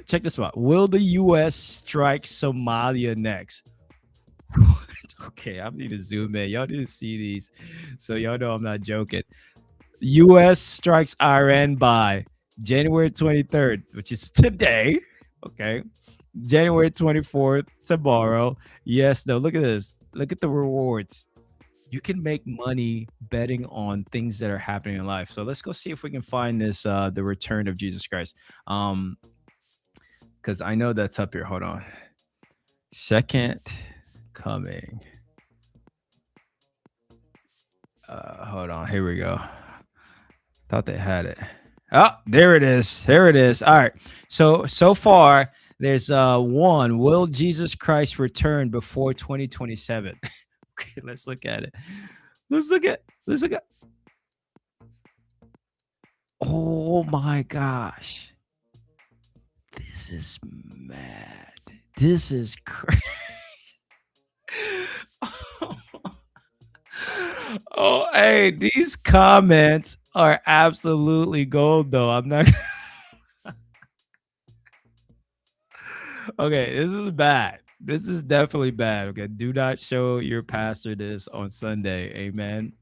Speaker 4: Check this out. Will the U.S. strike Somalia next? Okay, I need to zoom in. Y'all need to see these, so y'all know I'm not joking. U.S. strikes Iran by January 23rd, which is today. Okay, January 24th, tomorrow. Yes, no. Look at this. Look at the rewards. You can make money betting on things that are happening in life. So let's go see if we can find this the return of Jesus Christ. Because I know that's up here. Hold on. Second coming. Hold on. Here we go. Thought they had it. Oh, there it is. There it is. All right. So far there's one. Will Jesus Christ return before 2027? Okay, let's look at it. Let's look at. Oh my gosh. This is mad. This is crazy. Oh, hey, these comments are absolutely gold, though. I'm not. Okay, this is bad. This is definitely bad. Okay, do not show your pastor this on Sunday. Amen.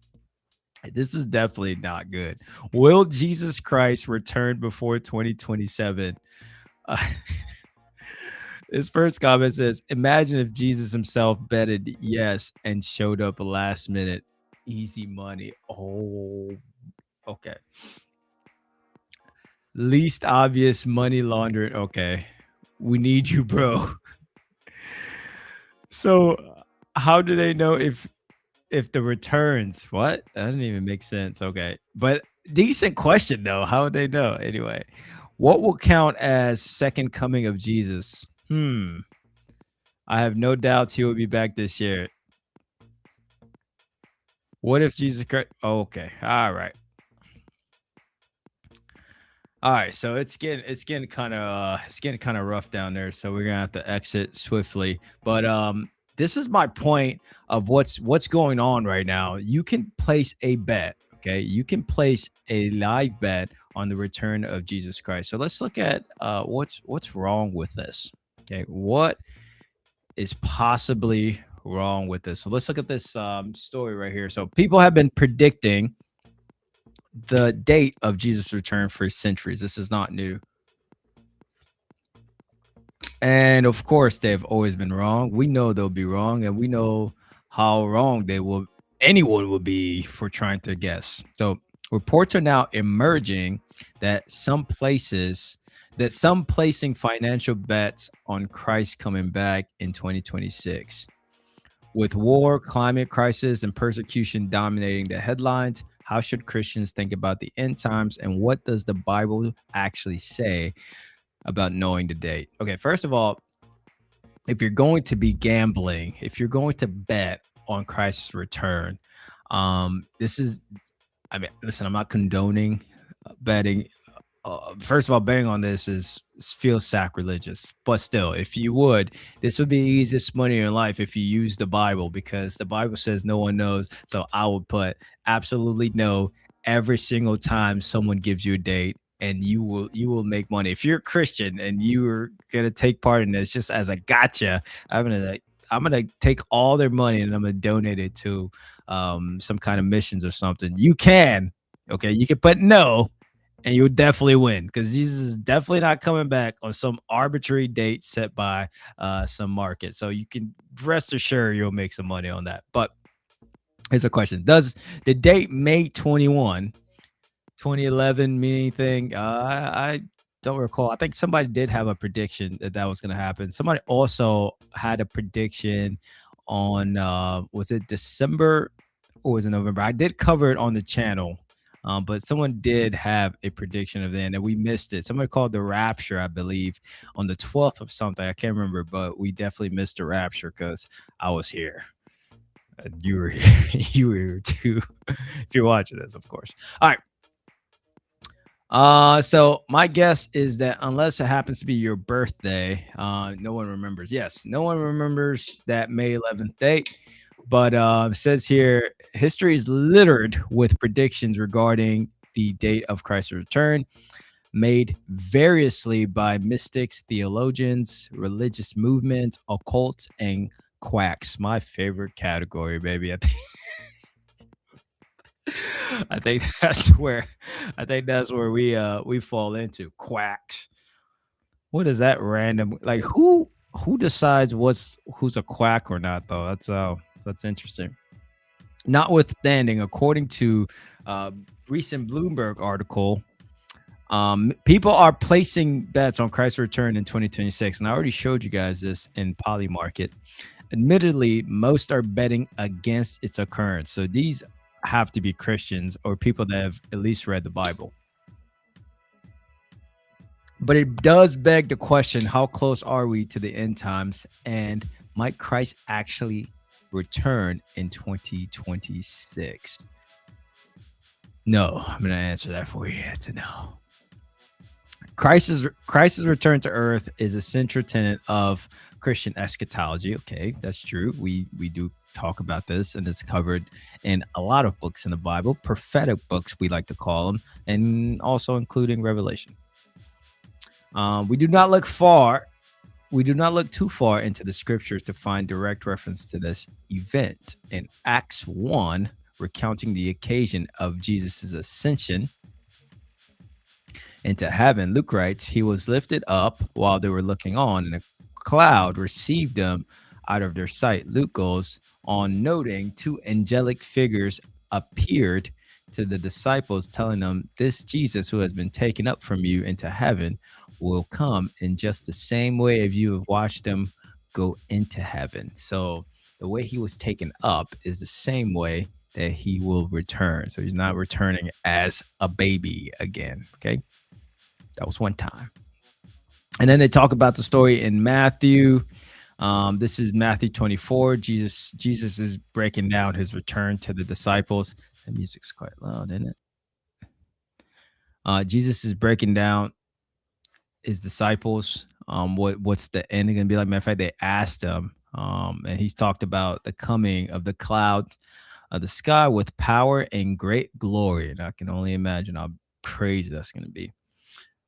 Speaker 4: This is definitely not good. Will Jesus Christ return before 2027? Uh, His first comment says, imagine if Jesus himself betted yes and showed up last minute. Easy money. Oh, okay. Least obvious money laundering. Okay. We need you, bro. So how do they know if the returns? What? That doesn't even make sense. Okay. But decent question though. How would they know? Anyway, what will count as second coming of Jesus? I have no doubts he will be back this year. What if Jesus Christ? Oh, okay. All right. All right. So it's getting kind of rough down there. So we're gonna have to exit swiftly. But this is my point of what's going on right now. You can place a bet. Okay, you can place a live bet on the return of Jesus Christ. So let's look at what's wrong with this. Okay, what is possibly wrong with this? So let's look at this story right here. So people have been predicting the date of Jesus' return for centuries. This is not new. And of course, they've always been wrong. We know they'll be wrong, and we know how wrong anyone will be for trying to guess. So reports are now emerging that some placing financial bets on Christ coming back in 2026. With war, climate crisis, and persecution dominating the headlines, how should Christians think about the end times, and what does the Bible actually say about knowing the date? Okay, first of all, if you're going to be gambling, if you're going to bet on Christ's return, listen, I'm not condoning betting. First of all, betting on this feels sacrilegious, but still, if you would, this would be the easiest money in your life if you use the Bible, because the Bible says no one knows. So I would put absolutely no every single time someone gives you a date, and you will make money. If you're a Christian and you're gonna take part in this just as a gotcha, I'm gonna take all their money and I'm gonna donate it to some kind of missions or something. You can put no, and you'll definitely win, because Jesus is definitely not coming back on some arbitrary date set by some market. So you can rest assured you'll make some money on that. But here's a question: does the date May 21, 2011 mean anything? I don't recall. I think somebody did have a prediction that was going to happen. Somebody also had a prediction on was it December or was it November? I did cover it on the channel. But someone did have a prediction of then, and we missed it. Somebody called the rapture, I believe, on the 12th of something. I can't remember, but we definitely missed the rapture because I was here. You were here. You were here too, if you're watching this, of course. All right. So my guess is that unless it happens to be your birthday, no one remembers. Yes, no one remembers that May 11th date. But it says here, history is littered with predictions regarding the date of Christ's return, made variously by mystics, theologians, religious movements, occults, and quacks, my favorite category, baby. I think, I think that's where we fall into quacks. What is that random? Like who decides who's a quack or not though? That's interesting. Notwithstanding, according to a recent Bloomberg article, people are placing bets on Christ's return in 2026, and I already showed you guys this in Polymarket. Admittedly, most are betting against its occurrence. So these have to be Christians or people that have at least read the Bible. But it does beg the question, how close are we to the end times? And might Christ actually return in 2026? No, I'm going to answer that for you. It's a no. Christ's return to earth is a central tenet of Christian eschatology. Okay, that's true. We do talk about this, and it's covered in a lot of books in the Bible, prophetic books we like to call them, and also including Revelation. We do not look too far into the scriptures to find direct reference to this event. In Acts 1, recounting the occasion of Jesus' ascension into heaven, Luke writes, he was lifted up while they were looking on, and a cloud received him out of their sight. Luke goes on noting two angelic figures appeared to the disciples, telling them, this Jesus who has been taken up from you into heaven will come in just the same way as you have watched him go into heaven. So the way he was taken up is the same way that he will return. So he's not returning as a baby again. Okay. That was one time. And then they talk about the story in Matthew. This is Matthew 24. Jesus is breaking down his return to the disciples. The music's quite loud, isn't it? Jesus is breaking down his disciples. What's the end going to be like? Matter of fact, they asked him, and he's talked about the coming of the cloud of the sky with power and great glory. And I can only imagine how crazy that's going to be.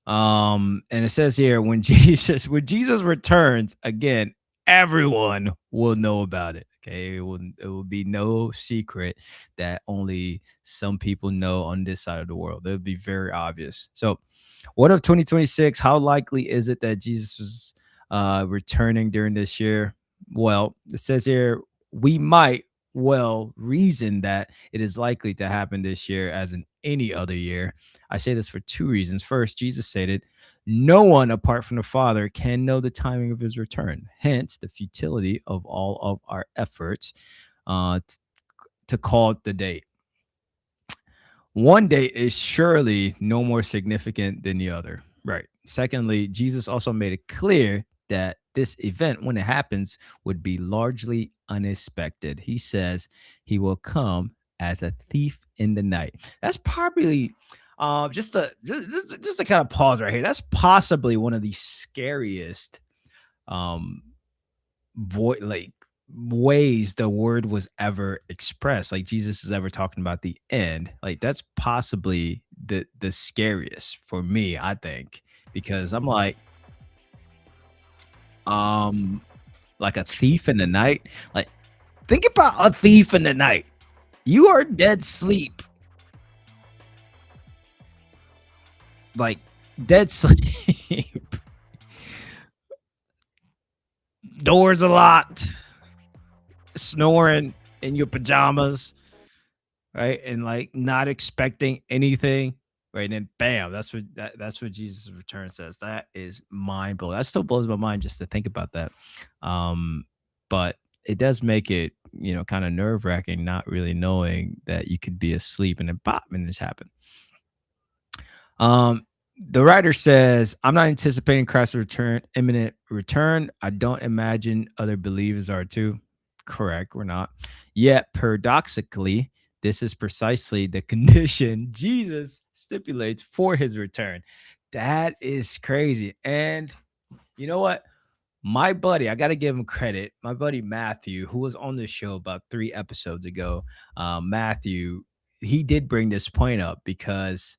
Speaker 4: And it says here, when Jesus returns again, everyone will know about it. Okay, it will be no secret that only some people know on this side of the world. It would be very obvious. So, what of 2026? How likely is it that Jesus is returning during this year? Well, it says here we might well reason that it is likely to happen this year as in any other year. I say this for two reasons. First, Jesus stated, no one apart from the Father can know the timing of his return. Hence, the futility of all of our efforts to call the date. One date is surely no more significant than the other. Right. Secondly, Jesus also made it clear that this event, when it happens, would be largely unexpected. He says he will come as a thief in the night. That's probably just to kind of pause right here. That's possibly one of the scariest ways the word was ever expressed. Like Jesus is ever talking about the end. Like that's possibly the scariest for me, I think, because I'm like a thief in the night. Like, think about a thief in the night. You are dead sleep. Like, dead sleep. Doors are locked. Snoring in your pajamas. Right? And like not expecting anything. Right, and then bam, that's what Jesus' return says. That is mind blowing. That still blows my mind just to think about that. But it does make it, kind of nerve wracking, not really knowing that you could be asleep and then pop and this happened. The writer says, I'm not anticipating Christ's imminent return. I don't imagine other believers are too. Correct, we're not. Yet, paradoxically, this is precisely the condition Jesus stipulates for his return. That is crazy. And you know what? My buddy, I got to give him credit. My buddy Matthew, who was on this show about 3 episodes ago, Matthew, he did bring this point up because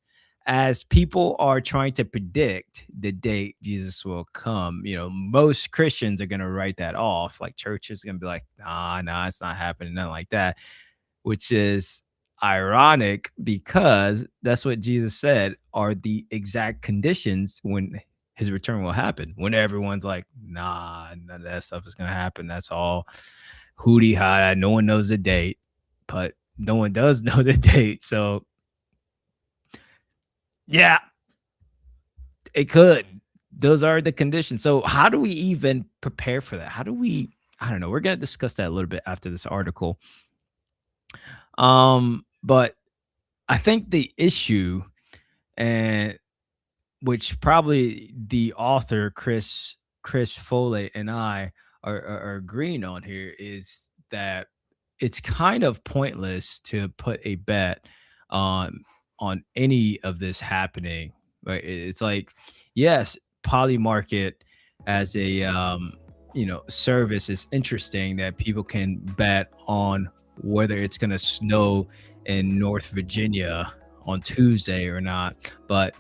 Speaker 4: as people are trying to predict the date Jesus will come, most Christians are going to write that off. Like churches going to be like, nah, it's not happening, nothing like that, which is ironic because that's what Jesus said are the exact conditions when his return will happen. When everyone's like, nah, none of that stuff is going to happen. That's all hootie ha. No one knows the date, but no one does know the date. So, yeah, it could. Those are the conditions. So, how do we even prepare for that? How do we? I don't know. We're gonna discuss that a little bit after this article. But I think the issue, and which probably the author Chris Foley and I are agreeing on here, is that it's kind of pointless to put a bet on any of this happening. Right? It's like, yes, Poly Market as a service is interesting that people can bet on whether it's going to snow in North Virginia on Tuesday or not. But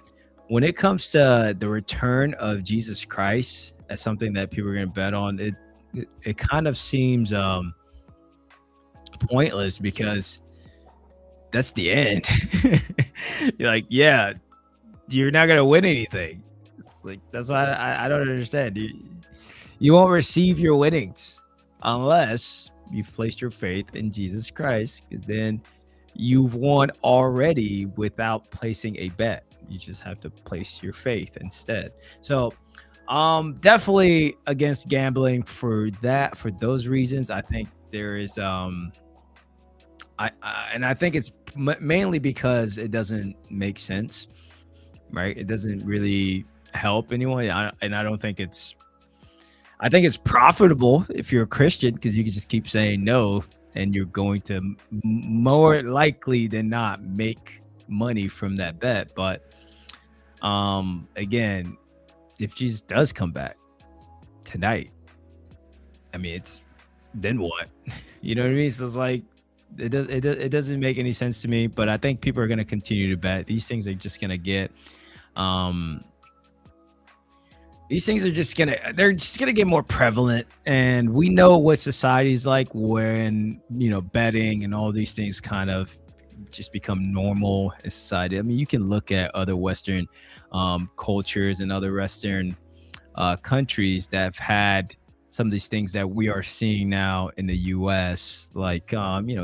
Speaker 4: when it comes to the return of Jesus Christ as something that people are going to bet on, it kind of seems pointless because that's the end. You're like, yeah, you're not going to win anything. It's like, that's why I don't understand. You won't receive your winnings unless you've placed your faith in Jesus Christ. Then you've won already without placing a bet. You just have to place your faith instead. So definitely against gambling for those reasons. I think there is I think it's mainly because it doesn't make sense, right? It doesn't really help anyone. I don't think it's, I think it's profitable if you're a Christian because you can just keep saying no and you're going to more likely than not make money from that bet. But again, if Jesus does come back tonight, I mean, it's then what? You know what I mean? So it's like it doesn't make any sense to me. But I think people are going to continue to bet. These things are just going to get these things are just they're just gonna get more prevalent, and we know what society's like when betting and all these things kind of just become normal in society. I mean, you can look at other Western cultures and other Western countries that have had some of these things that we are seeing now in the US, like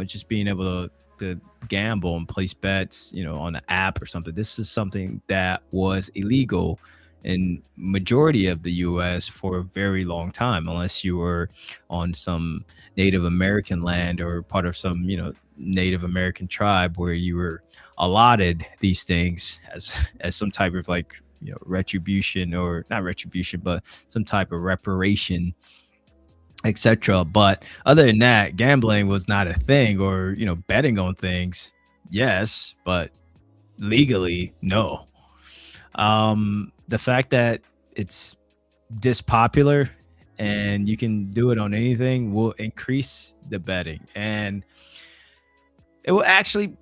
Speaker 4: just being able to gamble and place bets on an app or something. This is something that was illegal in majority of the US for a very long time, unless you were on some Native American land or part of some Native American tribe where you were allotted these things as some type of retribution, or not retribution, but some type of reparation, etc. But other than that, gambling was not a thing, or betting on things, yes, but legally, no. The fact that it's this popular and you can do it on anything will increase the betting, and it will actually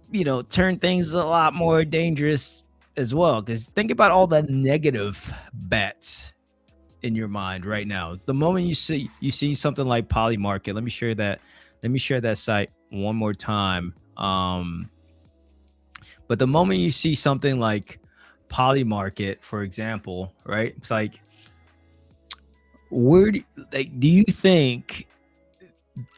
Speaker 4: turn things a lot more dangerous as well. Because think about all the negative bets in your mind right now. The moment you see something like Poly Market, let me share that site one more time. But the moment you see something like Poly Market, for example, right? It's like, do you think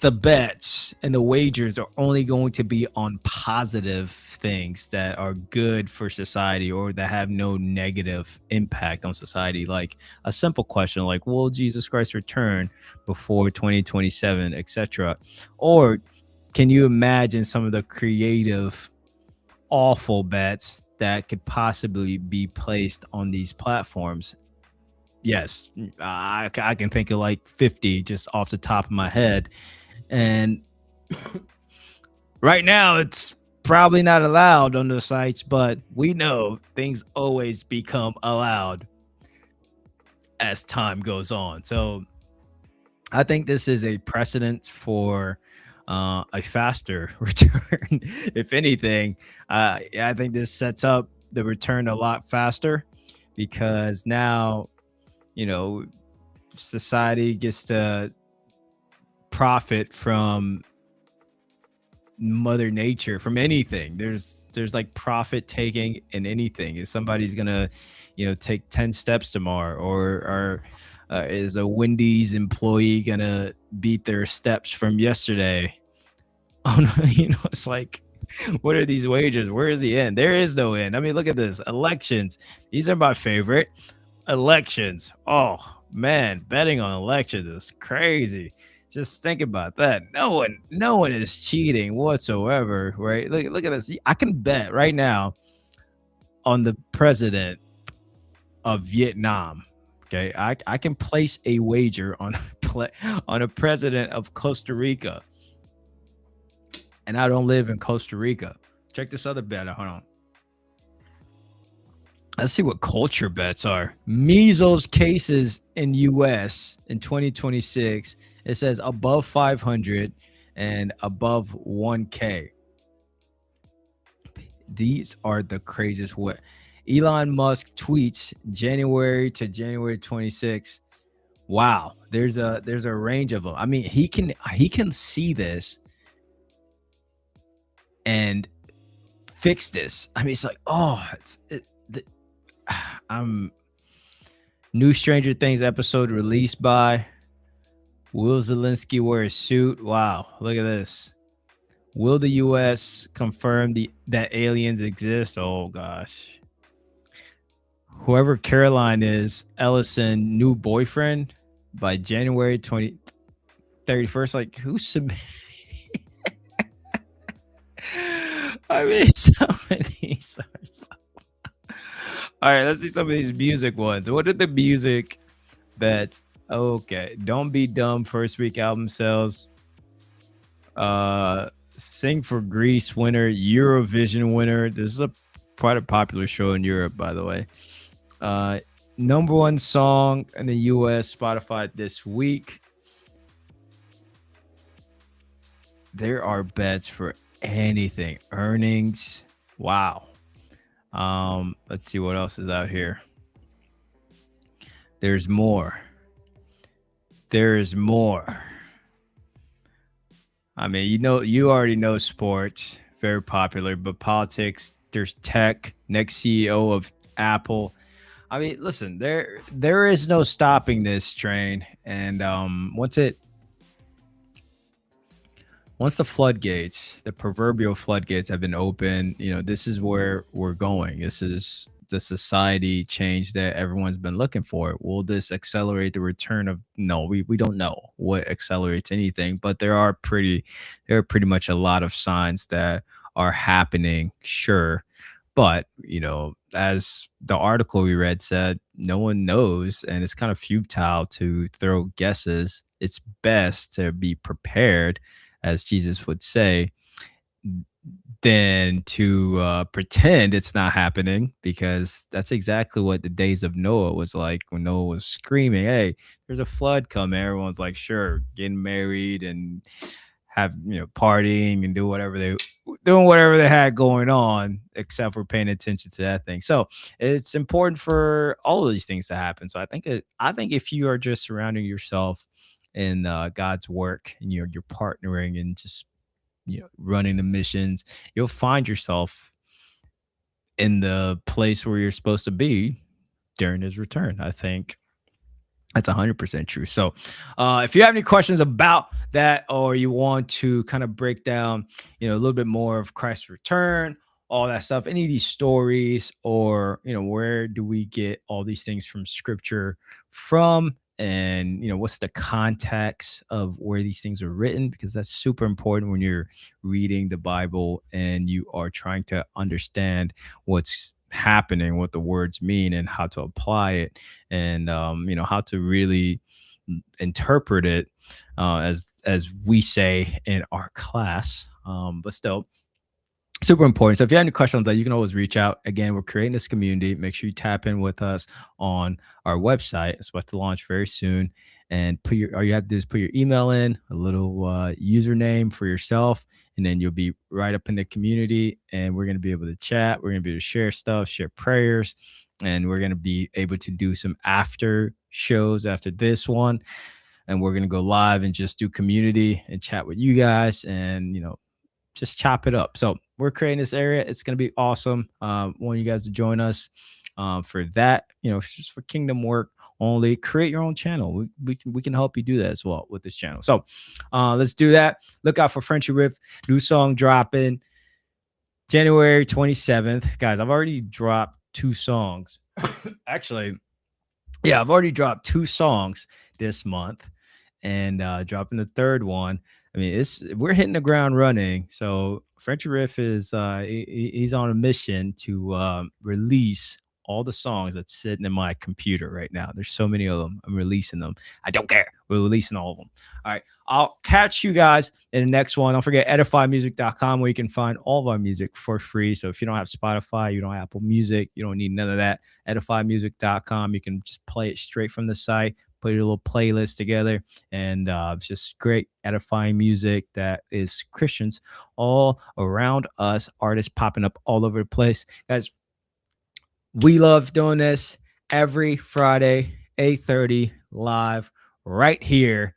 Speaker 4: the bets and the wagers are only going to be on positive things that are good for society or that have no negative impact on society? Like a simple question like, will Jesus Christ return before 2027, etc.? Or can you imagine some of the creative, awful bets that could possibly be placed on these platforms? Yes, I can think of like 50 just off the top of my head. And right now it's probably not allowed on those sites, but we know things always become allowed as time goes on. So I think this is a precedent for a faster return. If anything, I think this sets up the return a lot faster, because now, you know, society gets to profit from mother nature, from anything. There's like profit taking in anything. If somebody's gonna, take 10 steps tomorrow, or is a Wendy's employee gonna beat their steps from yesterday? Oh no, it's like, what are these wages? Where is the end? There is no end. I mean, look at this. Elections. These are my favorite. Elections. Oh man, betting on elections is crazy. Just think about that. No one is cheating whatsoever, right? Look at this. I can bet right now on the president of Vietnam. Okay, I can place a wager on on a president of Costa Rica, and I don't live in Costa Rica. Check this other bet. Hold on. Let's see what culture bets are. Measles cases in U.S. in 2026. It says above 500 and above 1K. These are the craziest. What Elon Musk tweets January to January 26. Wow, there's a range of them. I mean, he can see this and fix this. I mean, it's like, new Stranger Things episode released by Will Zelensky wear a suit? Wow, look at this. Will the U.S. confirm that aliens exist? Oh gosh. Whoever Caroline is, Ellison new boyfriend by January 31st. Like, who submitted? I mean, some of these are so... All right, let's see some of these music ones. What are the music bets? Okay, Don't Be Dumb first week album sales. Sing for Greece winner, Eurovision winner. This is quite a popular show in Europe, by the way. Number one song in the US Spotify this week. There are bets for anything. Earnings. Wow. Let's see what else is out here. There's more. There's more. I mean, you already know sports, very popular, but politics, there's tech, next CEO of Apple. I mean, listen, there is no stopping this train. And once the floodgates, the proverbial floodgates have been opened, this is where we're going. This is the society change that everyone's been looking for. Will this accelerate the return of... No, we don't know what accelerates anything, but there are pretty much a lot of signs that are happening, sure. But, as the article we read said, no one knows, and it's kind of futile to throw guesses. It's best to be prepared, as Jesus would say, than to pretend it's not happening, because that's exactly what the days of Noah was like, when Noah was screaming, hey, there's a flood coming. Everyone's like, sure, getting married and have, partying and doing whatever they had going on, except for paying attention to that thing. So it's important for all of these things to happen. So I think if you are just surrounding yourself in God's work, and you're partnering and just running the missions, you'll find yourself in the place where you're supposed to be during his return. I think that's 100% true. So if you have any questions about that, or you want to kind of break down, a little bit more of Christ's return, all that stuff, any of these stories, or, where do we get all these things from scripture from? And what's the context of where these things are written, because that's super important when you're reading the Bible and you are trying to understand what's happening, what the words mean, and how to apply it, and how to really interpret it, as we say in our class. But still, super important. So if you have any questions, you can always reach out. Again, we're creating this community. Make sure you tap in with us on our website. It's about to launch very soon. And all you have to do is put your email in, a little username for yourself, and then you'll be right up in the community. And we're going to be able to chat. We're going to be able to share stuff, share prayers, and we're going to be able to do some after shows after this one. And we're going to go live and just do community and chat with you guys, and just chop it up. So we're creating this area. It's going to be awesome. Want you guys to join us for that. It's just for kingdom work only. Create your own channel. We can help you do that as well with this channel. So let's do that. Look out for Frenchy Riff. New song dropping January 27th. Guys, I've already dropped 2 songs. Actually, yeah, I've already dropped 2 songs this month, and dropping the third one. I mean, we're hitting the ground running. So Frenchy Riff is he's on a mission to release all the songs that's sitting in my computer right now. There's so many of them. I'm releasing them. I don't care. We're releasing all of them. All right. I'll catch you guys in the next one. Don't forget edifymusic.com, where you can find all of our music for free. So if you don't have Spotify, you don't have Apple Music, you don't need none of that. Edifymusic.com. You can just play it straight from the site. Put your little playlist together, and it's just great edifying music that is Christians all around us, artists popping up all over the place. Guys, we love doing this every Friday, 8:30 live right here,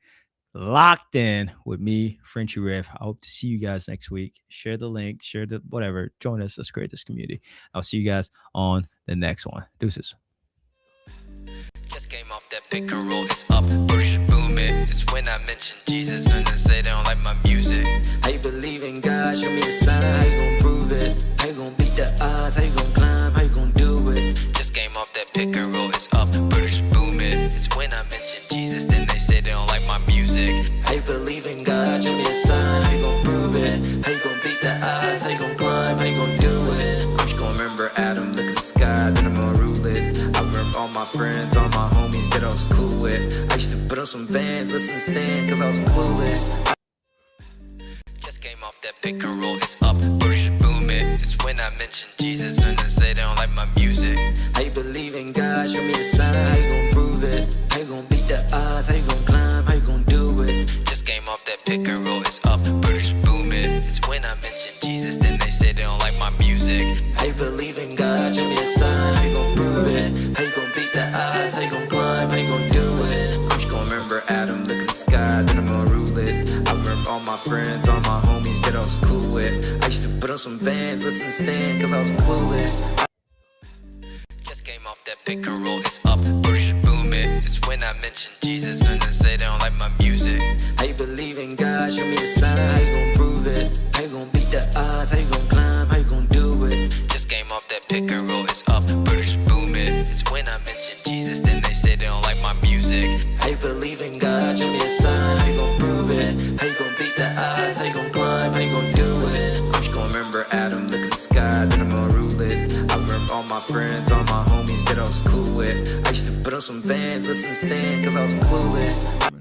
Speaker 4: locked in with me, Frenchy Riff. I hope to see you guys next week. Share the link, share the whatever. Join us. Let's create this community. I'll see you guys on the next one. Deuces.
Speaker 1: Just came off that pick and roll, it's up, push, boom it. It's when I mention Jesus and they say they don't like my music. How you believe in God? Show me a sign, how you gon' prove it? How you gon' beat the odds? How you gon' climb? How you gon' do it? Just came off that pick and roll, it's up, push, boom it. It's when I mention Jesus, then they say they don't like my music. How you believe in God? Show me a sign, how you gon' prove it? How you gon' beat the odds? How you gon' climb? How you gon' do it? I'm just gon' remember Adam, look at the sky, then I'm gonna rule it. I remember all my friends, all my homies that I was cool with. I used to put on some Vans, listen to Stan, cause I was clueless. Just came off that pick and roll, it's up, push, boom it. It's when I mention Jesus and they say they don't like my music. How you believe in God? Show me a sign, how you gon' prove it? How you gon' beat the odds? How you gon' climb? How you gon' do it? Just came off that pick and roll, it's up, push, boom it. It's when I mention Jesus, then they say they don't like my music. How you believe in God? Show me a sign, how you gon' prove it? How you gon' beat the odds? How you gon' climb? How you gon' do it? I'm just gon' remember Adam, look at the sky, then I'm gonna rule it. I remember all my friends, all my homies that I was cool with. I used to put on some Vans, listen to Stan, cause I was clueless. Just came off that pick and roll, it's up, push, boom it. It's when I mention Jesus and they say they don't like my music. How you believe in God? Show me a sign, how you gon' prove it? How you gon' beat the odds? How you gon' climb? How you gon' do it? Just came off that pick and roll, it's up, push, boom it. It's when I mention Jesus, then they say they don't like my music. How you believe in God? Show me a sign, how you gon' prove it? How you gon' beat the odds? How you gon' climb? How you gon' do it? I'm just gon' remember Adam, look at the sky, then I'm gonna rule it. I remember all my friends, all my homies that I was cool with. I used to put on some Vans, listen to Stan, cause I was clueless.